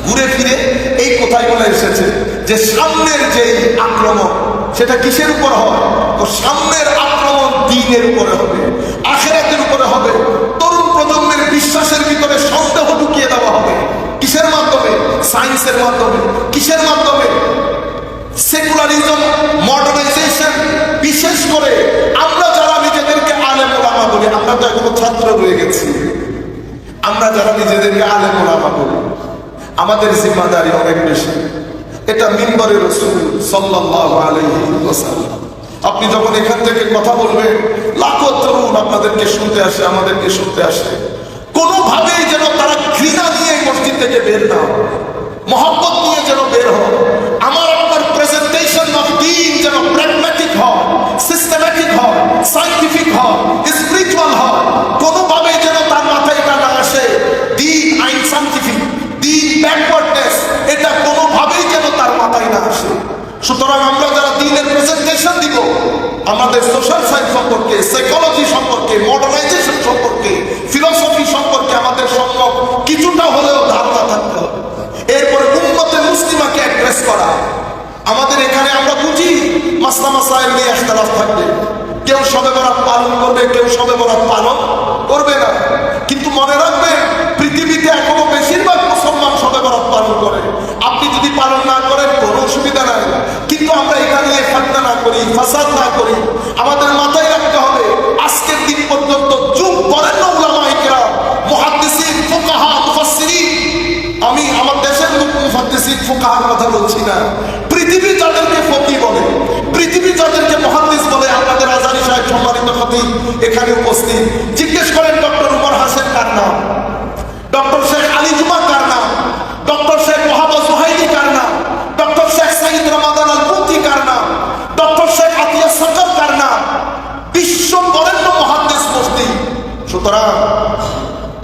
ঘুরে ফিরে এই কথাগুলো এসেছে যে সামনের যে আক্রমণ সেটা কিসের উপর হয়? তো সামনের আক্রমণ দ্বীনের উপরে হবে, আখিরাতের উপরে হবে। তরুণ প্রজন্মের বিশ্বাসের ভিতরে সন্দেহ ঢুকিয়ে দেওয়া হবে। কিসের মাধ্যমে? সায়েন্সের মাধ্যমে। কিসের মাধ্যমে? Secularism, modernisation. বিশেষ করে আমরা যারা নিজেদেরকে আলেম ওলামা বলি, আমরা তো এখনো ছাত্র রয়ে গেছি, আমরা যারা নিজেদেরকে আলেম ওলামা বলি, আমাদের জিম্মাদারি অনেক বেশি। এটা মিম্বরে রাসূল সাল্লাল্লাহু আলাইহি ওয়াসাল্লাম। আপনি যখন এখান থেকে কথা বলবেন, লাখো তরুণ আপনাদেরকে শুনতে আসে, আমাদেরকে শুনতে আসে। কোনোভাবেই যেন তারা ঘৃণা নিয়ে মসজিদ থেকে বের না হয়, মহব্বত নিয়ে যেন বের হয়। আমার আপনার প্রেজেন্টেশন অফ দ্বীন যেন প্র্যাগম্যাটিক হয়, সিস্টেম্যাটিক হয়, সায়েন্টিফিক হয়, স্পিরিচুয়াল হয়। কোনোভাবেই যেন তার মাথায় এটা না আসে দ্বীন আনসায়েন্টিফিক, দ্বীন ব্যাকওয়ার্ডনেস, এটা কোনোভাবেই যেন তার মাথায় না আসে। সুতরাং আমরা যারা দ্বীনের প্রেজেন্টেশন দিব, আমাদের সোশ্যাল সায়েন্স সম্পর্কে, সাইকোলজি সম্পর্কে, মডার্নাইজেশন সম্পর্কে, ফিলোসফি সম্পর্কে আমাদের সম্যক কিছুটা হলেও ধারণা থাকতে হবে। এরপরে উম্মতে মুসলিমাকে অ্যাড্রেস করা। আমাদের এখানে আমরা বুঝি মাসলা মাসাইল নিয়ে ইখতিলাফ থাকবে, কেউ শবে বরাত পালন করবে, কেউ শবে বরাত পালন করবে না। কিন্তু মনে রাখবেন, পৃথিবীতে এখনো বেশিরভাগ মুসলমান শবে বরাত পালন করে। আপনি যদি পালন না করেন কোনো অসুবিধা নাই, কিন্তু আমরা এটা নিয়ে ফাতনা না করি, ফাসাদ না করি। আমাদের মাথায় রাখতে হবে, আজকের দিন পর্যন্ত যুগ বরেণ্য উলামায়ে কেরাম, মুহাদ্দিসিন, ফুকাহা, মুফাসসিরিন, আমি আমার দেশের মুহাদ্দিসিন ফুকাহার কথা বলছি না, পৃথিবী যাদেরকে ফকিহ বলে, পৃথিবী যাদেরকে মুহাদ্দিস বলে, আপনাদের আজারি সাহেব সম্মানিত খতিব এখানে উপস্থিত, জিজ্ঞেস করেন ডক্টর উমর হাসেন কার নাম, ডক্টর শেখ আলী জুমা কার নাম, ডক্টর শেখ মোহাম্মদ সুহাইলি কার নাম, ডক্টর শেখ সাইদ রমাদান আল মুফতি কার নাম, ডক্টর শেখ আতিয়া সাকার কার নাম, বিশ্ব বরেণ্য মুহাদ্দিস মুফতি। সুতরাং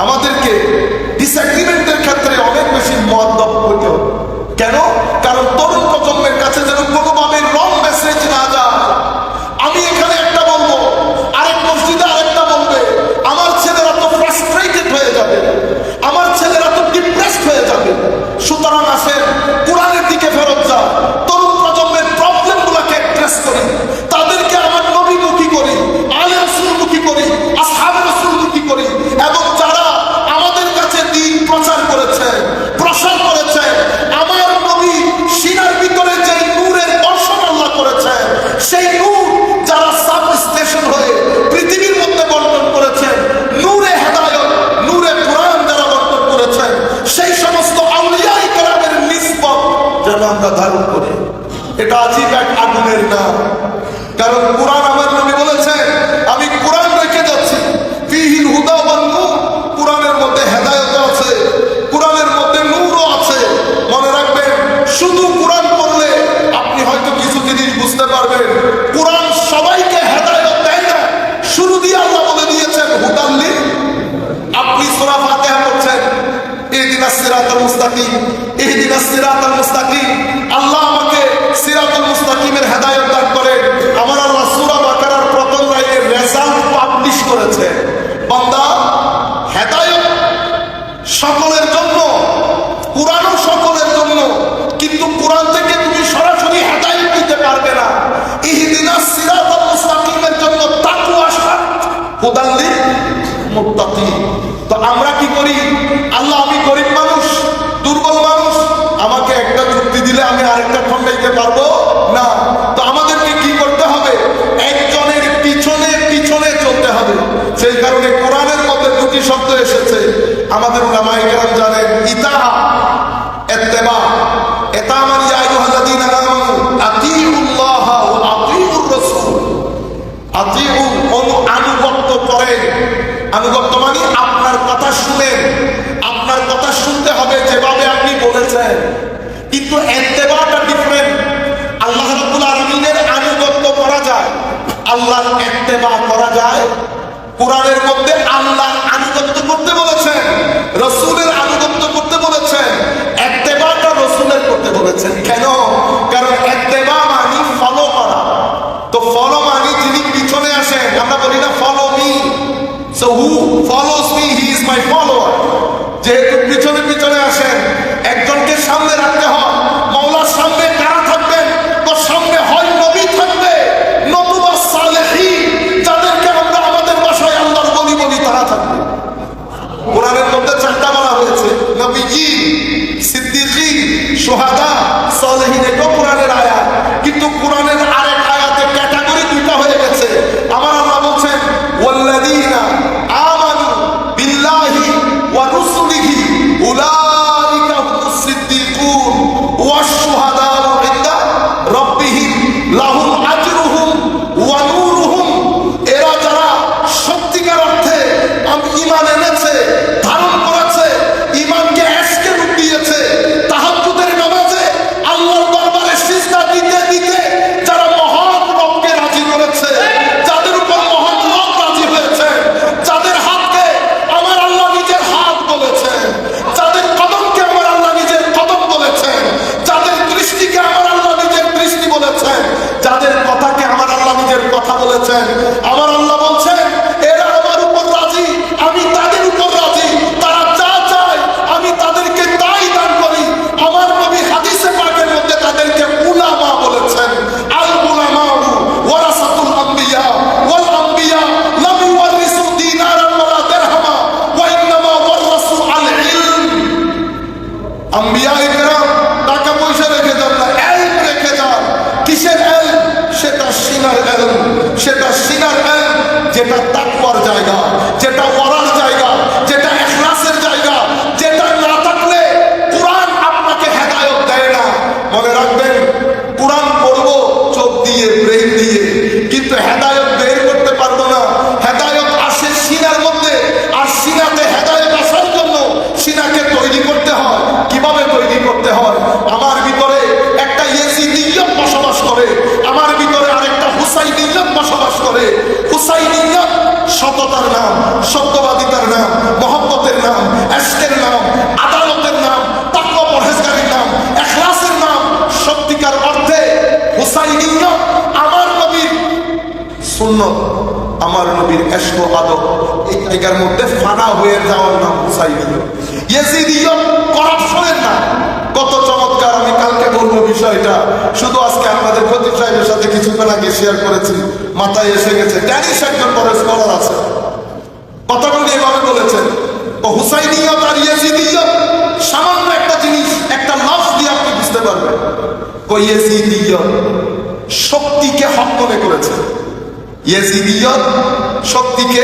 আমাদেরকে ডিসএগ্রিমেন্টের ক্ষেত্রে অনেক বেশি মুআদ্দাব হতে হবে। কেন? কারণ তরুণ প্রজন্মের কাছে যেন কোনোভাবে রং মেসেজ না যায়। আমি এখানে একটা বলবো, আরেক মসজিদে আরেকটা বলবে, আমার ছেলেরা তো ফ্রাস্ট্রেটেড হয়ে যাবে, আমার ছেলেরা তো ডিপ্রেসড হয়ে যাবে। সুতরাং আসেন কোরআনের দিকে ফেরত যাও, তরুণ প্রজন্মের প্রবলেমগুলোকে অ্যাড্রেস করি, তাদেরকে আমার নবীমুখী করি, আলে রাসূলমুখী করি, আসহাবে রাসূলমুখী করি। এবং যারা আমাদের কাছে দ্বীন প্রচার করেছে, প্রসার করেছে, আমার নবী সিনার ভিতরে যে নূরের না। কারণ কোরআন আমার নবী বলেছেন আমি কোরআন রেখে যাচ্ছি, ফিহিল হুদা ওয়ান নূর, কোরআনের মধ্যে হেদায়েত আছে, কোরআনের মধ্যে নূরও আছে। মনে রাখবেন, শুধু কোরআন পড়লে আপনি হয়তো কিছু জিনিস বুঝতে পারবেন। কোরআন সবাইকে হেদায়েত দেয় না। শুরু দিয়ে আল্লাহ বলে দিয়েছেন হুদাল্লি। আপনি সূরা ফাতিহা পড়ছেন, ইহদিনাস সিরাতাল মুস্তাকিম, ইহদিনাস সিরাতাল মুস্তাকিম। আল্লাহ আমাকে সিরাতুল মুস্তাকিমের হেদায়েত দান করেন। আমার আল্লাহ সূরা বাকারার প্রথম লাইনের রেজাল্ট পাবলিশ করেছে। বান্দা, হেদায়েত সকলের জন্য, কোরআনও সকলের জন্য, কিন্তু কোরআন থেকে তুমি সরাসরি হেদায়েত দিতে পারবে না। ইহদিনাস সিরাতাল মুস্তাকিমের জন্য তাকওয়া শর্ত, হুদাল্লিল মুত্তাকিন। তো আমরা কি করি? আল্লাহ, আমি গরিব মানুষ, দুর্বল মানুষ, আমাকে একটা যুক্তি দিলে আমি আরেকটা খণ্ডাইতে পারবো না। তো আমাদেরকে কি করতে হবে? একজনের পিছনে পিছনে চলতে হবে। সেই কারণে কোরআনের মধ্যে দুটি শব্দ এসেছে, আমাদের উলামায়ে কেরাম জানেন, ইতাআ, ইত্তেবা। ইতাআ মানে ইয়া আইয়ুহাল্লাযীনা আমানু আতিউল্লাহ ওয়া আতিউর রাসূল। আতিউ আনুগত্য করেন। আনুগত্য মানে আপনার কথা শুনেন, আপনার কথা শুনতে হবে যেভাবে আপনি বলেছেন। কিন্তু ইত্তেবাটা ডিফারেন্ট। আল্লাহ রাব্বুল আলামিনের আনুগত্য করা যায়, আল্লাহর ইত্তেবা করা যায়। কোরআনের মধ্যে আল্লাহর আনুগত্য করতে বলেছেন, রাসূলের আনুগত্য করতে বলেছেন, ইত্তেবাটা রাসূলের করতে বলেছেন। কেন? কারণ ইত্তেবা মানে ফলো করা। তো ফলো মানে যিনি পিছনে আসেন, আমরা বলি না follow me, so who follows me, he is my follower। যেহেতু পিছনে পিছনে আসেন, একজনকে সামনে রাখতে হয়। মাওলার সামনে কারা থাকবেন? তো সামনে হয় নবী থাকবে, নতুবা সালেহীন, যাদেরকে আমরা আমাদের ভাষায় আল্লাহর বলি বলি, তারা থাকবে। কোরআনের মধ্যে চারটা বলা হয়েছে, নবীয়ীন, সিদ্দিকীন, শুহাদা, সালেহীন। এটা কোরআনের আয়াত। কিন্তু কোরআনের আরেক আয়াতে ক্যাটাগরি দুইটা হয়ে গেছে। আমার আল্লাহ বলছেন ওয়াল্লাযীনা আমানু বিল্লাহি ওয়া রুসুলিহি উলাইকা হুমুস সিদ্দিকুন ওয়াশ শুহাদাউ ইনদা রাব্বিহিম লাহুম আজরুহুম ওয়া নূরুহুম। এরা যারা সত্যিকার অর্থে ঈমান এনেছে, ধারণ করেছে, ঈমানকে এশকে রূপ দিয়েছে, তাহাজ্জুদের নামাজে আল্লাহর দরবারে সিজদা দিতে দিতে যারা মহান রবকে রাজি করেছে, যাদের উপর মহান রব রাজি হয়েছে, যাদের হাতকে আমার আল্লাহ নিজের হাত বলেছেন, যাদের কদমকে আমার আল্লাহ নিজের কদম বলেছেন, যাদের দৃষ্টিকে আমার আল্লাহ নিজের দৃষ্টি বলেছেন, যাদের কথাকে আমার আল্লাহ নিজের কথা বলেছেন। আমার আল্লাহ বলছেন এরা আমার উপর রাজি, আমি তাদের উপর রাজি। তারা যা চায় আমি তাদেরকে তাই দান করি। আমার নবী হাদিসে পাকের মধ্যে তাদেরকে উলামা বলেছেন। আল উলামাউ ওয়ারাসাতুল আম্বিয়া ওয়াল আম্বিয়া লাম ইওয়ারিসু দিনারান ওয়ালা দিরহামা ওয়া ইন্নামা ওয়ারাসু আল ইলম। আম্বিয়ায়ে কেরাম টাকা পয়সা রেখে যান না, ইলম রেখে যান। কিসের ইলম? সেটা সিনার ইলম, সেটা সিনার ইলম, যেটা তাকওয়ার জায়গা, যেটা ওয়ারার জায়গা, যেটা ইখলাসের জায়গা। যেটা না থাকলে কোরআন আপনাকে হেদায়েত দেয় না। মনে রাখবেন, কোরআন পড়বো চোখ দিয়ে, ব্রেইন দিয়ে, কিন্তু হেদায়েত বের করতে পারবো না। হেদায়েত আসে সিনার মধ্যে, আর সিনাতে হেদায়েত আসার জন্য সিনাকে তৈরি করতে হয়। কিভাবে তৈরি করতে হয়? আমার ভিতরে একটা ইয়াজিদিয়ত বসবাস করে, আমার ভিতরে আরেকটা হুসাইনিয়ত বসবাস করে। হুসাইনিয়ত সততার নাম, সত্যবাদিতার নাম, মহব্বতের নাম, ইশকের নাম, আদালতের নাম, তাকওয়া পরহেজগারির নাম, ইখলাসের নাম। সত্যিকার অর্থে হুসাইনিয়ত আমার নবীর সুন্নত, আমার নবীর ইশক ও আদব, এই জায়গার মধ্যে ফানা হয়ে যাওয়ার নাম হুসাইনিয়ত। ইয়াজিদিয়ত করাপশনের নাম। কত চমৎকার! আমি কালকে বলবো বিষয়টা, শুধু আজকে আপনাদের খতিব সাহেবের সাথে কিছুক্ষণ আগে শেয়ার করেছি, মাথায় এসে গেছে। ড্যানিশ একজন বড় স্কলার আছে, কথাগুলো এভাবে বলেছেন, ও হুসাইনিয়ত আর ইয়াজিদিয়ত সামান্য একটা জিনিস, একটা লফজ দিয়ে আপনি বুঝতে পারবেন। ইয়াজিদিয়ত শক্তিকে হক মনে করেছে, ইয়াজিদিয়ত শক্তিকে,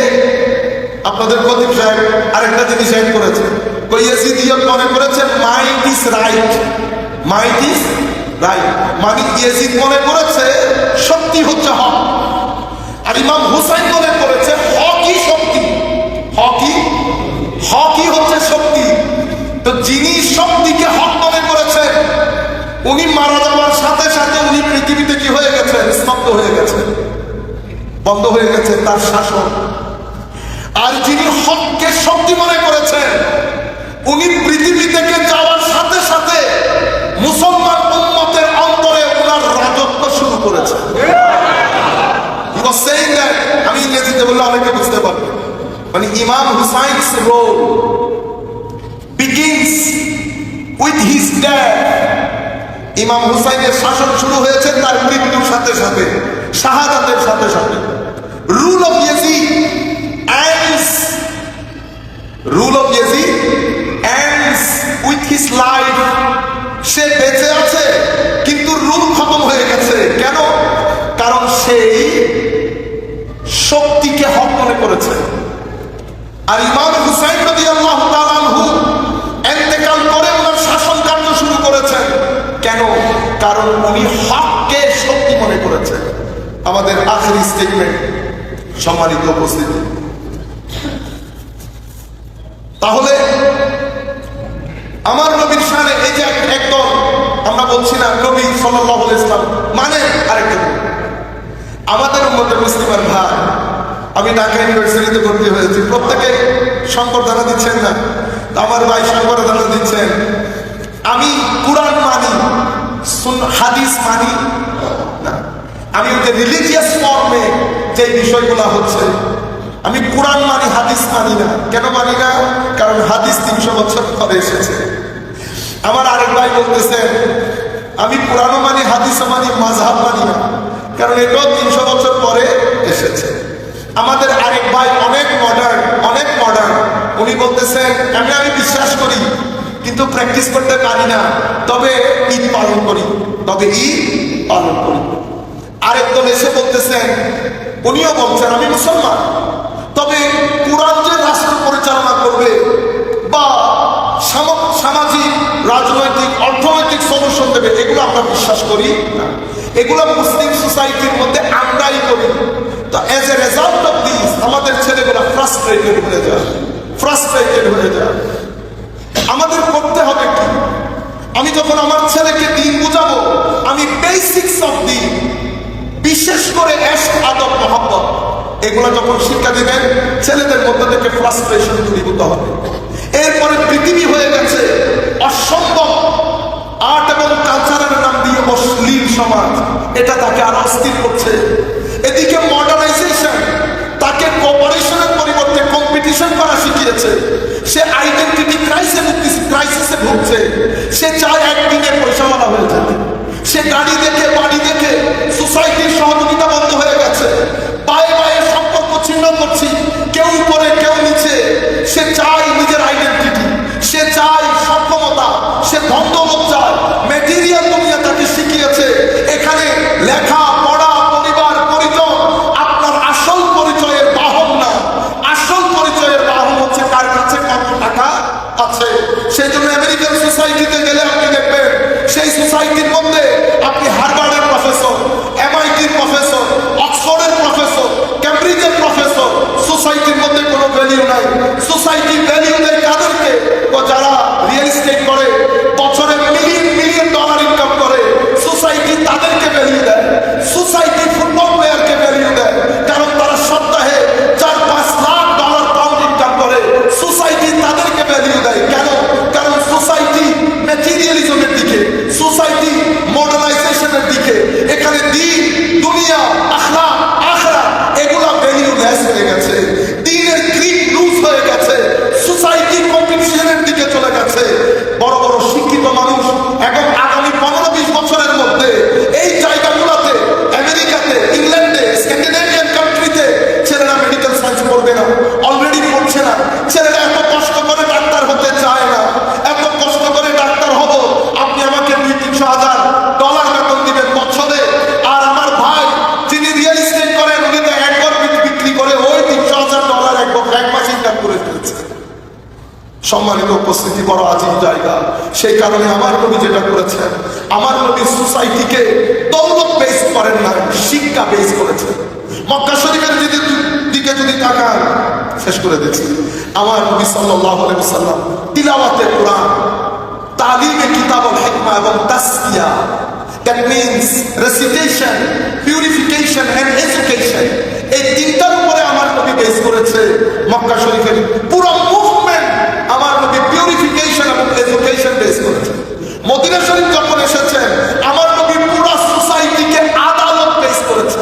আপনাদের খতিব সাহেব আরেকটা জিনিস অ্যাড করেছে, ইয়াজিদিয়ত মনে করেছে might is right, might is right, মানে ইয়াজিদ মনে করেছে শক্তি হচ্ছে হক, আর ইমাম হুসাইন মনে করেছে হকই শক্তি, হকই হচ্ছে শক্তি। তো যিনি শক্তিকে হক মনে করেছেন উনি মারা যাওয়ার সাথে সাথে উনি পৃথিবীতে কি হয়ে গেছেন? স্তব্ধ হয়ে গেছে, বন্ধ হয়ে গেছে তার শাসন। আর যিনি হককে শক্তি মনে করেছেন উনি পৃথিবী থেকে যাওয়ার সাথে সাথে মুসলমান উম্মতের অন্তরে ওনার রাজত্ব শুরু করেছে। আমি ইংরেজিতে বললে অনেকে বুঝতে পারবে, মানে ইমাম হুসাইনস role begins with his death. ইমাম হুসাইনের শাসন শুরু হয়েছে তার মৃত্যুর সাথে সাথে, শাহাদাতের সাথে সাথে। Rule of Yazid ends with his life. সে বেঁচে আছে কিন্তু রুল খতম হয়ে গেছে। কেন? কারণ সেই শক্তিকে হক মনে করেছে। আর ইমাম হুসাইন রাদিয়াল্লাহু তাআলা আনহু ইন্তেকাল করে ওনার শাসন কার্য শুরু করেছেন। কেন? কারণ উনি হককে শক্তি মনে করেছেন। আমাদের আখেরি স্টেটমেন্ট, সম্মানিত উপস্থিতি, তাহলে আমার নবীর শানে এই যে একদম আমরা বলছি না নবী সাল্লাল্লাহু আলাইহি ওয়াসাল্লাম মানে আরেকজন আমাদের উম্মতের মুসলিমের ভাই। আমি ঢাকা ইউনিভার্সিটিতে ভর্তি হয়েছি, প্রত্যেকে সংবর্ধনা দিচ্ছেন না, আমার ভাই সংবর্ধনা দিচ্ছেন। আমি কুরআন মানি, হাদিস মানি না, আমি ওই যে রিলিজিয়াস ফর্মে যে বিষয়গুলো হচ্ছে, আমি কুরআন মানি, হাদিস মানি না। কেন মানি না? কারণ হাদিস 300 বছর পরে এসেছে। আমার আরেক ভাই বলতেছেন আমি কুরআনও মানি, হাদিসও মানি, মাযহাব মানি না, কারণ এটাও 300 বছর পরে এসেছে। আমাদের আরেক ভাই অনেক মডার্ন, উনি বলতেছেন আমি বিশ্বাস করি কিন্তু প্র্যাকটিস করতে পারি না, তবে ঈদ পালন করি। আরেক দল এসে বলতেছেন, উনিও বলছেন আমি মুসলমান, তবে কুরআন যে রাষ্ট্র পরিচালনা করবে বা সামাজিক, রাজনৈতিক, অর্থনৈতিক সলিউশন দেবে, এগুলো আমরা বিশ্বাস করি না। এগুলো মুসলিম সোসাইটির মধ্যে আমরাই করি। তো as a result of this আমাদের ছেলেগুলো ফ্রাস্ট্রেটেড হয়ে যায়। আমাদের করতে হবে কি? আমি যখন আমার ছেলেকে দ্বীন বুঝাবো, আমি বেসিক্স অফ দ্বীন, বিশেষ করে ইশক, আদব, মহব্বত, এগুলো যখন শিক্ষা দিবেন ছেলেদের মধ্যে থেকে ফ্রাস্ট্রেশন দূরীভূত হবে। এরপরে পৃথিবী হয়ে গেছে অসম্ভব আর্ট এবং কালচারের নাম দিয়ে অশ্লীল সমাজ, এটা তাকে আরো অস্থির করছে। এদিকে মডার্নাইজেশন তাকে কোঅপারেশনের পরিবর্তে কম্পিটিশন করা শিখিয়েছে। সে আইডেন্টিটি ক্রাইসিসে ভুগছে। সে চায় একদিনে পয়সাওয়ালা হয়ে যেতে। সে গাড়ি দেখে, বাড়ি দেখে সোসাইটির সহযোগিতা বন্ধ হয়ে গেছে। পায়ে পায়ে সম্পর্ক ছিন্ন করছি, কেউ উপরে কেউ নিচে। সে চায় নিজের আইডেন্টিটি, সে চায় সক্ষমতা, সে ধন-দৌলত চায়। ম্যাটেরিয়াল দুনিয়া তাকে শিখিয়েছে এখানে লেখা পড়া, পরিবার, পরিচয় আপনার আসল পরিচয়ের বাহন না। আসল পরিচয়ের বাহন হচ্ছে কার কাছে কত টাকা আছে। সেই জন্য আমেরিকান সোসাইটিতে গেলে আপনি দেখবেন সেই সোসাইটির মধ্যে আপনি হার্ভার্ডের প্রফেসর, এমআইটির প্রফেসর, অক্সফোর্ডের প্রফেসর, ক্যামব্রিজের প্রফেসর, সোসাইটির মধ্যে কোনো ভ্যালিউ নাই। সোসাইটি ভ্যালিউ দেয় কাদেরকে? যারা রিয়েল এস্টেট করে, বছরে মিলিয়ন ডলার ইনকাম করে, সোসাইটি তাদেরকে ভ্যালিউ দেয়। সোসাইটি ফুটবল প্লেয়ারকে ভ্যালিউ দেয়, কারণ তারা সপ্তাহে 4-5 লাখ ডলার পাউন্ড ইনকাম করে। সোসাইটি তাদেরকে ভ্যালিউ দেয়। কেন? কারণ সোসাইটি ম্যাটেরিয়ালিজমের দিকে, সোসাইটি মডার্নাইজেশনের দিকে। এখানে দ্বীন, দুনিয়া, আখলাক, আখিরাত এগুলা ভ্যালিউলেস হয়ে গেছে। দ্বীনের গ্রিপ লুজ হয়ে গেছে। সোসাইটি কম্পিটিশনের দিকে চলে গেছে। বড় বড় শিক্ষিত মানুষ এখন আগামী 15-20 বছরের মধ্যে এই জায়গাগুলোতে, আমেরিকাতে, ইংল্যান্ডে, স্ক্যান্ডিনেভিয়ান কান্ট্রিতে ছেলেরা মেডিকেল সায়েন্স পড়বে না, অলরেডি পড়ছে না। ছেলেরা এত কষ্ট করে ডাক্তার হতে চায় না। এত কষ্ট করে ডাক্তার হব, আপনি আমাকে 200-300 হাজার ডলার বেতন দিবেন বছরে। আর আমার ভাই যিনি রিয়েল এস্টেট করেন, উনি তো একবার বিক্রি করে ওই 300 হাজার ডলার এক মাস ইনকাম করে ফেলছে। সম্মানিত উপস্থিতি, বড় আজীব জায়গা। সেই কারণে আমার নবী যেটা করেছেন, আমার নবী সোসাইটিকে দৌলত বেস করেন না, শিক্ষা বেস করেছেন। মক্কা শরীফের দিকে যদি তাকান, শেষ করে দিচ্ছি, আমার নবী সাল্লাল্লাহু আলাইহি ওয়াসাল্লাম তিলাওয়াতে কোরআন, তালিমে কিতাবুল হিকমা এবং তাসকিয়া, that means recitation, purification and education, এই তিনটার উপরে আমার নবী বেস করেছে। মক্কা শরীফের পুরো মুভমেন্ট আমার নবী পিউরিফিকেশন এবং এডুকেশন বেস করেছে। মদিনা শরীফ যখন এসেছেন, আমার নবী পুরো সোসাইটিকে আদালত বেস করেছে।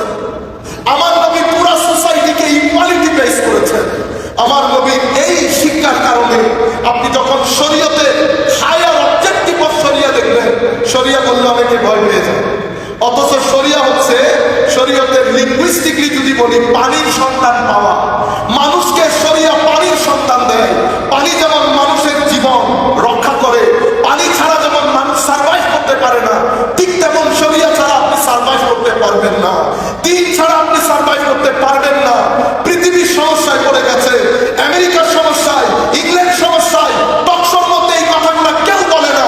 আমার নবী পুরো সোসাইটিকে ইকুয়ালিটি বেস করেছেন। আমার নবীর এই শিক্ষার কারণে আপনি যখন শরীয়তে হায়ার অবজেক্টিভ অফ শরিয়া দেখলেন, শরিয়া বললে অনেকে ভয় পেয়ে যায়, অথচ শরিয়া হচ্ছে শরীয়তের লিঙ্গুইস্টিকলি যদি বলি পানির সন্তান পাওয়া। মানুষকে শরিয়া পানির সন্তান দেয়। পানি যেমন মানুষের জীবন রক্ষা করে, পানি ছাড়া যেমন মানুষ সার্ভাইভ করতে পারে না, ঠিক তেমন শরিয়া ছাড়া আপনি সার্ভাইভ করতে পারবেন না, দিন ছাড়া আপনি সার্ভাইভ করতে পারবেন না। পৃথিবীর সমস্যায় পড়ে গেছে, আমেরিকার সমস্যায়, ইংল্যান্ড সমস্যায়, টকশোর মধ্যে এই কথাগুলো কেউ বলে না।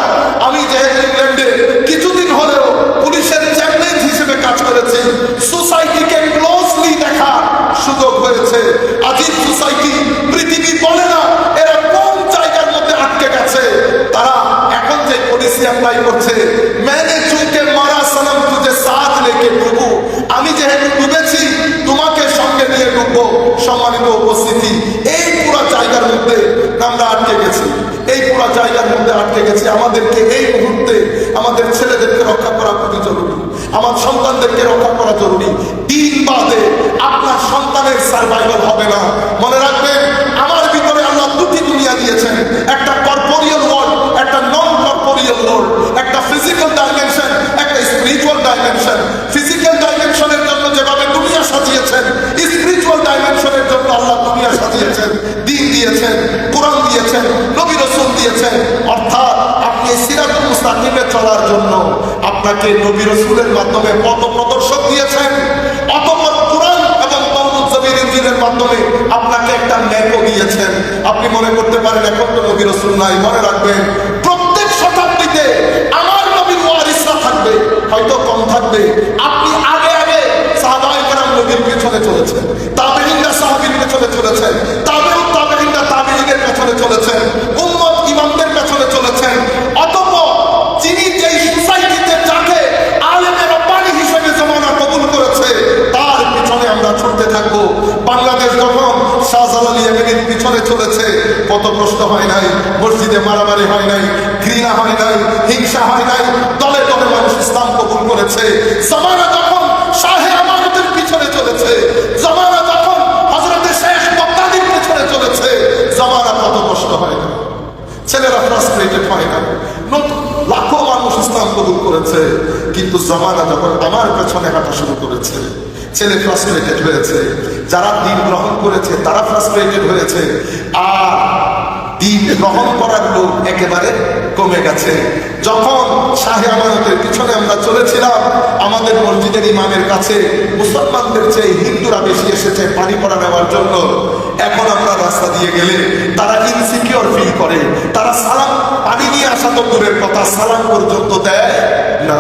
আমি যেহেতু ইংল্যান্ডে কিছুদিন হলেও পুলিশের চ্যাম্পিয়ন হিসেবে কাজ করেছি, সোসাইটিকে ক্লোজলি দেখার সুযোগ হয়েছে। আজিব সোসাইটি, পৃথিবী বলে না এরা কোন জায়গার মধ্যে আটকে গেছে। তারা এখন যে পলিসি অ্যাপ্লাই করছে, मैंने चूंकि मारा सनम तुझे साथ लेके डूबू, আমি যেহেতু ডুবেছি তোমাকে সঙ্গে নিয়ে ডুববো। সম্মানিত উপস্থিতি, এই পুরো জায়গার মধ্যে আমরা আটকে গেছি, এই পুরো জায়গার মধ্যে আটকে গেছি। আমাদেরকে এই মুহূর্তে আমাদের ছেলেদেরকে রক্ষা করা খুবই জরুরি, আমার সন্তানদেরকে রক্ষা করা জরুরি। দিন বাদে আপনার সন্তানের সার্ভাইভাল হবে না। মনে রাখবেন, আমার ভিতরে আল্লাহ দুটি দুনিয়া দিয়েছেন, একটা কর্পোরিয়াল ওয়ার্ল্ড, একটা নন কর্পোরিয়াল ওয়ার্ল্ড, একটা ফিজিক্যাল ডাইমেনশন, একটা স্পিরিচুয়াল ডাইমেনশন। ফিজিক্যাল ডাইমেনশনের জন্য যেভাবে দুনিয়া সাজিয়েছেন, স্পিরিচুয়াল ডাইমেনশনের জন্য আল্লাহ দুনিয়া সাজিয়েছেন, দিন দিয়েছেন, কোরআন দিয়েছেন, নবী রাসূল দিয়েছেন। অর্থাৎ আপনি সিরাতুল মুস্তাকিমে চলার জন্য আপনাকে নবী রাসূলের মাধ্যমে পথ প্রদর্শক দিয়েছেন, অতঃপর কোরআন এবং তাওরাত জবির ইনজিলের মাধ্যমে আপনাকে একটা ম্যাপও দিয়েছেন। আপনি মনে করতে পারেন এখন তো নবী রাসূল নাই, মনে রাখবেন প্রত্যেক শতাব্দীতে আমার নবীর ওয়ারিসরা থাকবে, হয়তো কম থাকবে। আপনি আগে আগে সাহাবায়ে কেরাম নবীর পেছনে চলেছেন, তাবেঈনরা সাহাবীর পেছনে চলেছেন, তাবেঈন তাবেঈনরা তাবেঈনের পেছনে চলেছেন, উম্মত ইমামদের পেছনে চলেছেন। অতঃপর যিনি যেই সোসাইটিতে যাকে আলেমে রব্বানি হিসেবে জমানা কবুল করেছে, তার পিছনে আমরা ছুটতে থাকবো। বাংলাদেশ যখন শাহজালাল ইয়ামিনীর পিছনে চলেছে, কত প্রশ্ন হয় নাই, মসজিদে মারামারি হয় নাই, ঘৃণা হয় নাই, হিংসা হয় নাই, দলে দলে মানুষ ইসলাম কবুল করেছে। জামানা যখন শাহে আমানতের পিছনে চলেছে, জামানা যখন হযরতে শেখ বগদাদীর পিছনে চলেছে, জামানা কত কষ্ট হয় না, ছেলেরা ফ্রাস্ট্রেটেড হয় না, লাখো মানুষ ইসলাম কবুল করেছে। কিন্তু জামানা যখন আমার পেছনে হাঁটা শুরু করেছে, ছেলে ফ্রাস্ট্রেটেড হয়েছে, যারা দিন গ্রহণ করেছে তারা ফ্রাস্ট্রেটেড হয়েছে, আর দিন গ্রহণ করার লোক একেবারে কমে গেছে। যখন শাহে আমানতের পিছনে আমরা চলেছিলাম, আমাদের মসজিদের ইমামের কাছে মুসলমানদের চেয়ে হিন্দুরা বেশি এসেছে পানি পড়া নেওয়ার জন্য। এখন আমরা রাস্তা দিয়ে গেলে তারা ইনসিকিউর ফিল করে, তারা সালাম, পানি নিয়ে আসা তো দূরের কথা, সালাম পর্যন্ত দেয় না।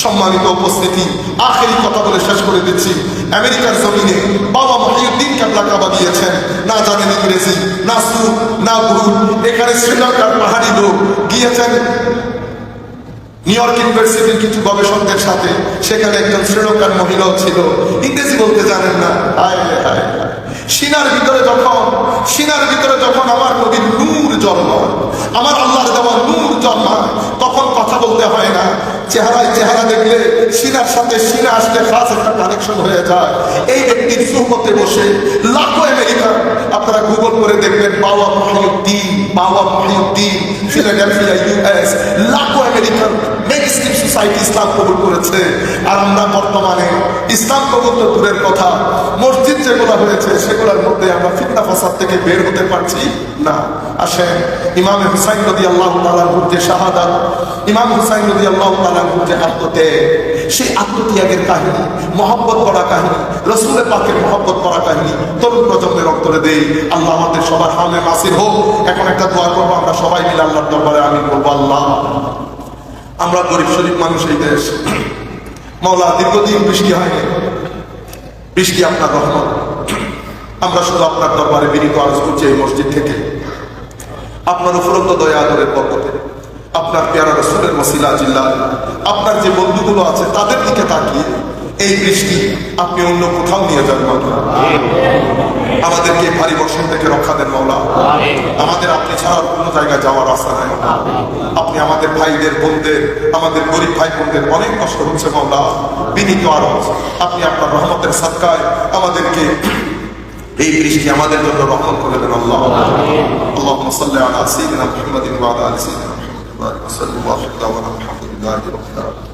সম্মানিত উপস্থিতি, আখেরি কথা বলে শেষ করে দিচ্ছি। আমেরিকার জমিনে বাবা মহিউদ্দিন কেবলা কাবা দিয়েছেন, না জানেন ইংরেজি, না সুর, না ভুল। এখানে শ্রীলঙ্কার পাহাড়ি লোক গিয়েছেন নিউ ইয়র্ক ইউনিভার্সিটির কিছু গবেষকদের সাথে, সেখানে একজন শ্রীলঙ্কার মহিলাও ছিল, ইংরেজি বলতে জানেন না। সিনার ভিতরে যখন আমার নবীর নূর জন্মায়, আমার আল্লাহর দেওয়া নূর জন্মায়, তখন কথা বলতে হয় না, চেহারায় চেহারা দেখলে সিনার সাথে সিনা আসলে খাস একটা কানেকশন হয়ে যায়। এই ব্যক্তির সুহবতে বসে লাখো আমেরিকা, আপনারা গুগল করে দেখবেন বাবা মহিউদ্দিন ফিলাডেলফিয়া ইউএস, লাখো আমেরিকান মেনস্ট্রিম সোসাইটি ইসলাম কবুল করেছে। আর আমরা বর্তমানে ইসলাম কবুল তো দূরের কথা, মসজিদ যেগুলো হয়েছে সেগুলোর মধ্যে আমরা ফিতনা ফাসাদ থেকে বের হতে পারছি না। আসেন, ইমাম হুসাইন রাদিয়াল্লাহু তাআলার যে শাহাদাত, ইমাম হুসাইন রাদিয়াল্লাহু তাআলার যে আত্মত্যাগ, সেই আত্মত্যাগের কাহিনী, মহব্বত করা কাহিনী, রাসূলের পাকের মহব্বত করা কাহিনী তরুণ প্রজন্মের অন্তরে দেই। আল্লাহ আমাদের সবার হামে নাসির হোক। এখন একটা দোয়া করবো আমরা সবাই মিলে আল্লাহর দরবারে, আমিন বলবো। আল্লাহ আমরা গরিব শরীফ মানুষ এই দেশ। মাওলা, দীর্ঘদিন বৃষ্টি হয়নি, বৃষ্টি আপনার রহমত। আমরা শুধু আপনার দরবারে বিনীত আরজ করছি এই মসজিদ থেকে, আপনার উপরন্ত দয়া আদরের বরকতে, আপনার পেয়ারা রাসূলের ওসিলা জিল্লাহ, আপনার যে বন্ধুগুলো আছে তাদের দিকে তাকিয়ে এই বৃষ্টি আপনি অন্য কোথাও নিয়ে যান মাওলা। আমাদেরকে ভারী বর্ষণ থেকে রক্ষা দেন মাওলা। আমাদের আপনি ছাড়া কোনো জায়গায় যাওয়ার রাস্তা নাই। আপনি আমাদের ভাইদের বোনদের, আমাদের গরিব ভাই বোনদের অনেক কষ্ট হচ্ছে মাওলা, বিনীত আরজ আপনি আপনার রহমতের সাদকায় আমাদেরকে এই বৃষ্টি আমাদের জন্য রহমত করে দেন আল্লাহ। আল্লাহুম্মা সাল্লি আলা সাইয়্যিদিনা মুহাম্মাদিন ওয়া আলা আলি সাইয়্যিদিনা মুহাম্মাদ ওয়া সাল্লাল্লাহু আলাইহি ওয়া সাল্লাম। আলহামদুলিল্লাহি রাব্বিল আলামিন।